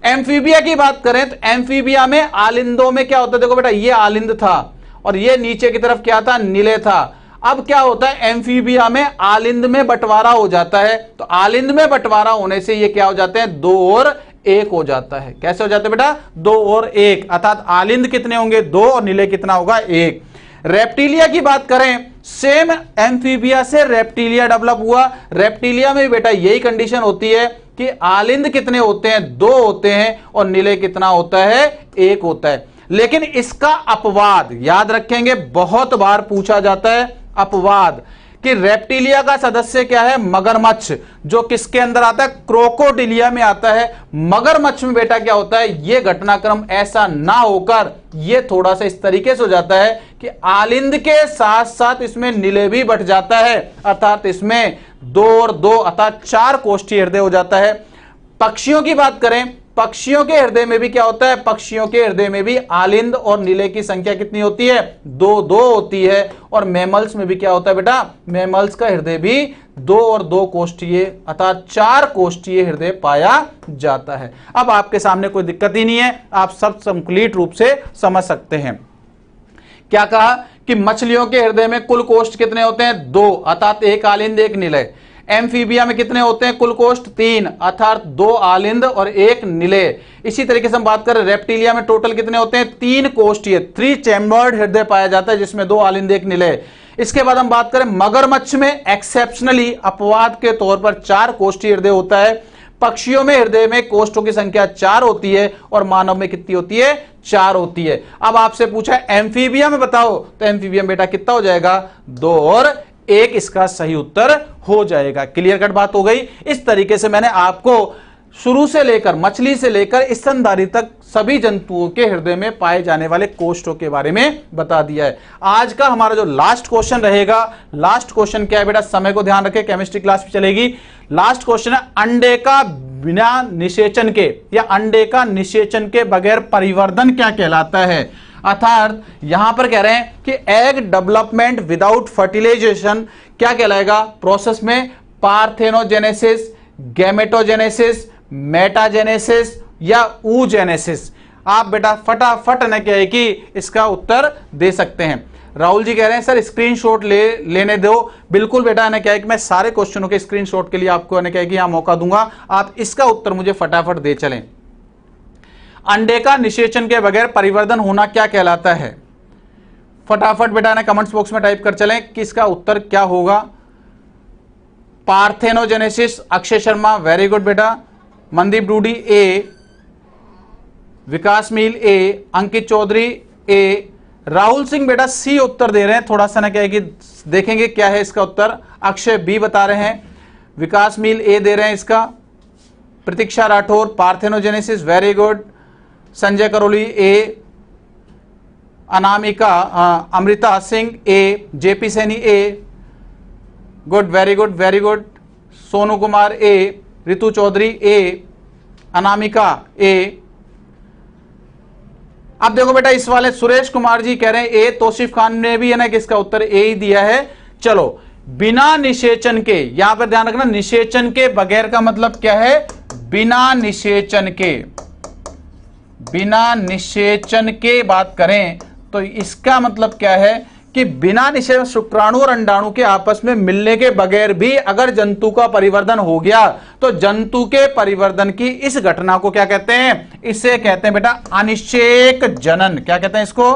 एम्फीबिया की बात करें तो एम्फीबिया में आलिंदों में क्या होता है, देखो बेटा ये आलिंद था और ये नीचे की तरफ क्या था, निलय था। अब क्या होता है, एम्फीबिया में आलिंद में बंटवारा हो जाता है। तो आलिंद में बंटवारा होने से ये क्या हो जाते हैं, 2 और 1 हो जाता है। कैसे हो जाते हैं बेटा, 2 और 1, अर्थात आलिंद कितने होंगे, 2 और निलय कितना होगा, 1। रेप्टिलिया की बात करें, सेम एम्फीबिया से रेप्टिलिया डेवलप हुआ। रेप्टिलिया में बेटा यही कंडीशन होती है कि आलिंद कितने होते हैं, 2 होते हैं और निलय कितना होता है, 1 होता है। लेकिन इसका अपवाद याद रखेंगे, बहुत बार पूछा जाता है अपवाद, कि रेप्टिलिया का सदस्य क्या है, मगरमच्छ, जो किसके अंदर आता है, क्रोकोडिलिया में आता है। मगरमच्छ में बेटा क्या होता है, यह घटनाक्रम ऐसा ना होकर यह थोड़ा सा इस तरीके से हो जाता है कि आलिंद के साथ साथ इसमें निलय भी बढ़ जाता है, अर्थात इसमें 2 और 2 अर्थात 4 कोष्ठीय हृदय हो जाता है। पक्षियों की बात करें, पक्षियों के हृदय में भी क्या होता है, पक्षियों के हृदय में भी आलिंद और निलय की संख्या कितनी होती है, 2-2 होती है। और मैमल्स में भी क्या होता है बेटा, मैमल्स का हृदय भी 2 और 2 कोष्ठीय अर्थात 4 कोष्ठीय हृदय पाया जाता है। अब आपके सामने कोई दिक्कत ही नहीं है, आप सब कंप्लीट रूप से समझ सकते हैं। क्या कहा कि मछलियों के हृदय में कुल कोष्ठ कितने होते हैं, 2 अर्थात 1 आलिंद 1 निलय। एम्फीबिया में कितने होते हैं कुल कोष्ठ, 3 अर्थात 2 आलिंद और 1 निलय। इसी तरीके से हम बात करें रेप्टिलिया में टोटल कितने होते हैं, 3 कोष्ठीय 3 चैम्बर्ड हृदय पाया जाता है, जिसमें 2 आलिंद 1 निलय। इसके बाद हम बात करें मगरमच्छ में एक्सेप्शनली अपवाद के तौर पर 4 कोष्ठीय हृदय होता है। पक्षियों में हृदय में कोष्ठों की संख्या 4 होती है और मानव में कितनी होती है, 4 होती है। अब आपसे पूछा एम्फीबिया में बताओ, तो एम्फीबिया में बेटा कितना हो जाएगा, 2 और 1 इसका सही उत्तर हो जाएगा। क्लियर कट बात हो गई। इस तरीके से मैंने आपको शुरू से लेकर मछली से लेकर स्तनधारी तक सभी जंतुओं के हृदय में पाए जाने वाले कोष्ठों के बारे में बता दिया है। आज का हमारा जो लास्ट क्वेश्चन रहेगा, लास्ट क्वेश्चन क्या है बेटा, समय को ध्यान रखें, केमिस्ट्री क्लास भी चलेगी। लास्ट क्वेश्चन है अंडे का बिना निषेचन के या अंडे का निषेचन के बगैर परिवर्धन क्या कहलाता है। अर्थात यहां पर कह रहे हैं कि एग डेवलपमेंट विदाउट फर्टिलाइजेशन क्या कहलाएगा प्रोसेस में, पार्थेनोजेनेसिस, गैमेटोजेनेसिस, मेटाजेनेसिस या ऊजेनेसिस। आप बेटा फटाफट न कहे कि इसका उत्तर दे सकते हैं। राहुल जी कह रहे हैं सर स्क्रीनशॉट लेने दो। बिल्कुल बेटा ने क्या है कि मैं सारे क्वेश्चनों के स्क्रीनशॉट के लिए आपको ने क्या है कि यहां मौका दूंगा, आप इसका उत्तर मुझे फटाफट दे चलें। अंडे का निषेचन के बगैर परिवर्धन होना क्या कहलाता है? फटाफट बेटा ने कमेंट्स बॉक्स में टाइप कर चलें कि इसका उत्तर क्या होगा। Parthenogenesis, Akshay Sharma very good बेटा, मनदीप डूडी ए, विकास मील ए, अंकित चौधरी ए, राहुल सिंह बेटा सी उत्तर दे रहे हैं। थोड़ा सा ना क्या है कि देखेंगे क्या है इसका उत्तर। अक्षय बी बता रहे हैं, विकास मील ए दे रहे हैं इसका, Pratiksha Rathore parthenogenesis very good, Sanjay Karoli A, Anamika Amrita Singh A, JP Saini A good very good very good, Sonu Kumar A, Ritu Chaudhary A, Anamika A. अब देखो बेटा इस वाले सुरेश कुमार जी कह रहे हैं ए, तौसीफ खान ने भी है ना कि इसका उत्तर ए ही दिया है। चलो बिना निषेचन के, यहां पर ध्यान रखना निषेचन के बगैर का मतलब क्या है, बिना निषेचन के, बिना निषेचन के बात करें तो इसका मतलब क्या है कि बिना निषेचन शुक्राणु और अंडाणु के आपस में मिलने के बगैर भी अगर जंतु का परिवर्धन हो गया तो जंतु के परिवर्धन की इस घटना को क्या कहते हैं, इसे कहते हैं बेटा अनिषेक जनन। क्या कहते हैं इसको,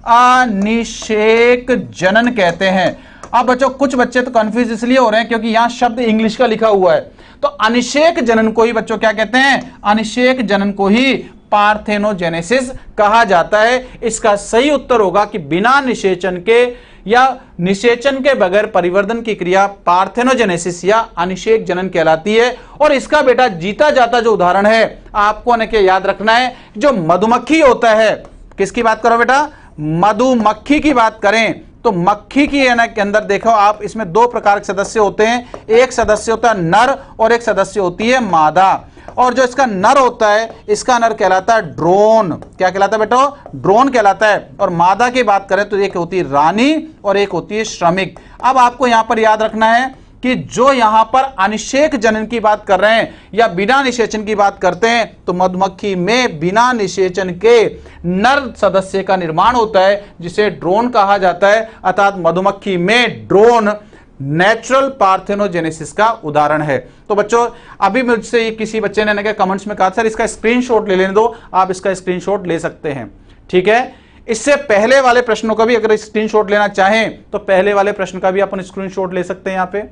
अनिषेक जनन कहते हैं। अब बच्चों कुछ बच्चे तो कंफ्यूज इसलिए हो रहे हैं क्योंकि यहां शब्द इंग्लिश का लिखा हुआ है, तो अनिषेक जनन को ही बच्चों क्या कहते हैं, अनिषेक जनन को ही पार्थेनोजेनेसिस कहा जाता है। इसका सही उत्तर होगा कि बिना निषेचन के या निषेचन के बगैर परिवर्धन की क्रिया पार्थेनोजेनेसिस या अनिषेक जनन कहलाती है। और इसका बेटा जीता जाता जो उदाहरण है आपको ने के याद रखना है, जो मधुमक्खी होता है, किसकी बात करो बेटा, मधुमक्खी की बात करें तो मक्खी की है ना के अंदर देखो आप, इसमें दो प्रकार के सदस्य होते हैं, एक सदस्य होता है नर और एक सदस्य होती है मादा। और जो इसका नर होता है इसका नर कहलाता है ड्रोन। क्या कहलाता है बेटा, ड्रोन कहलाता है। और मादा की बात करें तो एक होती है रानी और एक होती है श्रमिक। अब आपको यहां पर याद रखना है कि जो यहां पर अनिषेक जनन की बात कर रहे हैं या बिना निषेचन की बात करते हैं तो मधुमक्खी में बिना निषेचन के नर सदस्य का निर्माण होता है जिसे ड्रोन कहा जाता है। अर्थात मधुमक्खी में ड्रोन नेचुरल पार्थेनोजेनेसिस का उदाहरण है। तो बच्चों अभी मुझसे किसी बच्चे ने कमेंट्स में कहा सर इसका स्क्रीनशॉट ले लेने दो, आप इसका स्क्रीनशॉट ले सकते हैं, ठीक है। इससे पहले वाले प्रश्नों का भी अगर स्क्रीनशॉट लेना चाहें तो पहले वाले प्रश्न का भी अपन स्क्रीनशॉट ले सकते हैं। यहां पे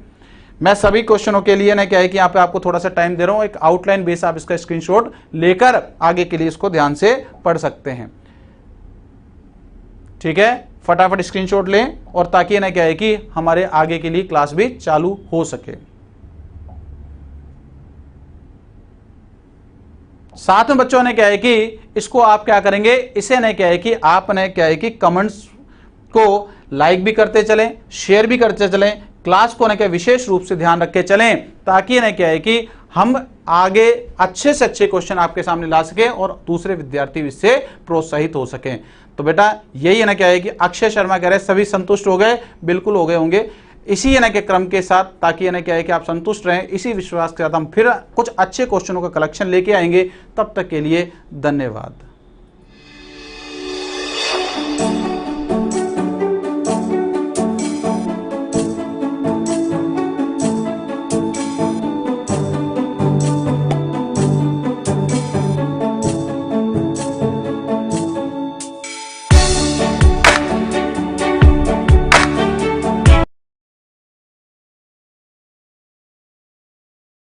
मैं सभी क्वेश्चनों के लिए ना क्या है कि यहां पे आपको थोड़ा सा टाइम दे रहा हूं, एक आउटलाइन बेस आप इसका स्क्रीनशॉट लेकर आगे के लिए इसको ध्यान से पढ़ सकते हैं, ठीक है। फटाफट स्क्रीनशॉट लें और ताकि ना क्या है कि हमारे आगे के लिए क्लास भी चालू हो सके। साथ में बच्चों ने क्या है कि इसको आप क्या करेंगे, इसे ने क्या है कि आपने क्या है कि कमेंट्स को लाइक भी करते चलें, शेयर भी करते चलें, क्लास को ना क्या विशेष रूप से ध्यान रख के चलें ताकि ना क्या है कि हम आगे अच्छे से अच्छे क्वेश्चन आपके सामने ला सकें और दूसरे विद्यार्थी इससे प्रोत्साहित हो सकें। तो बेटा यही है ना क्या है कि अक्षय शर्मा कह रहे हैं सभी संतुष्ट हो गए, बिल्कुल हो गए होंगे। इसी है ना के क्रम के साथ ताकि है ना क्या है कि आप संतुष्ट रहें, इसी विश्वास के साथ हम फिर कुछ अच्छे क्वेश्चनों का कलेक्शन लेके आएंगे। तब तक के लिए धन्यवाद।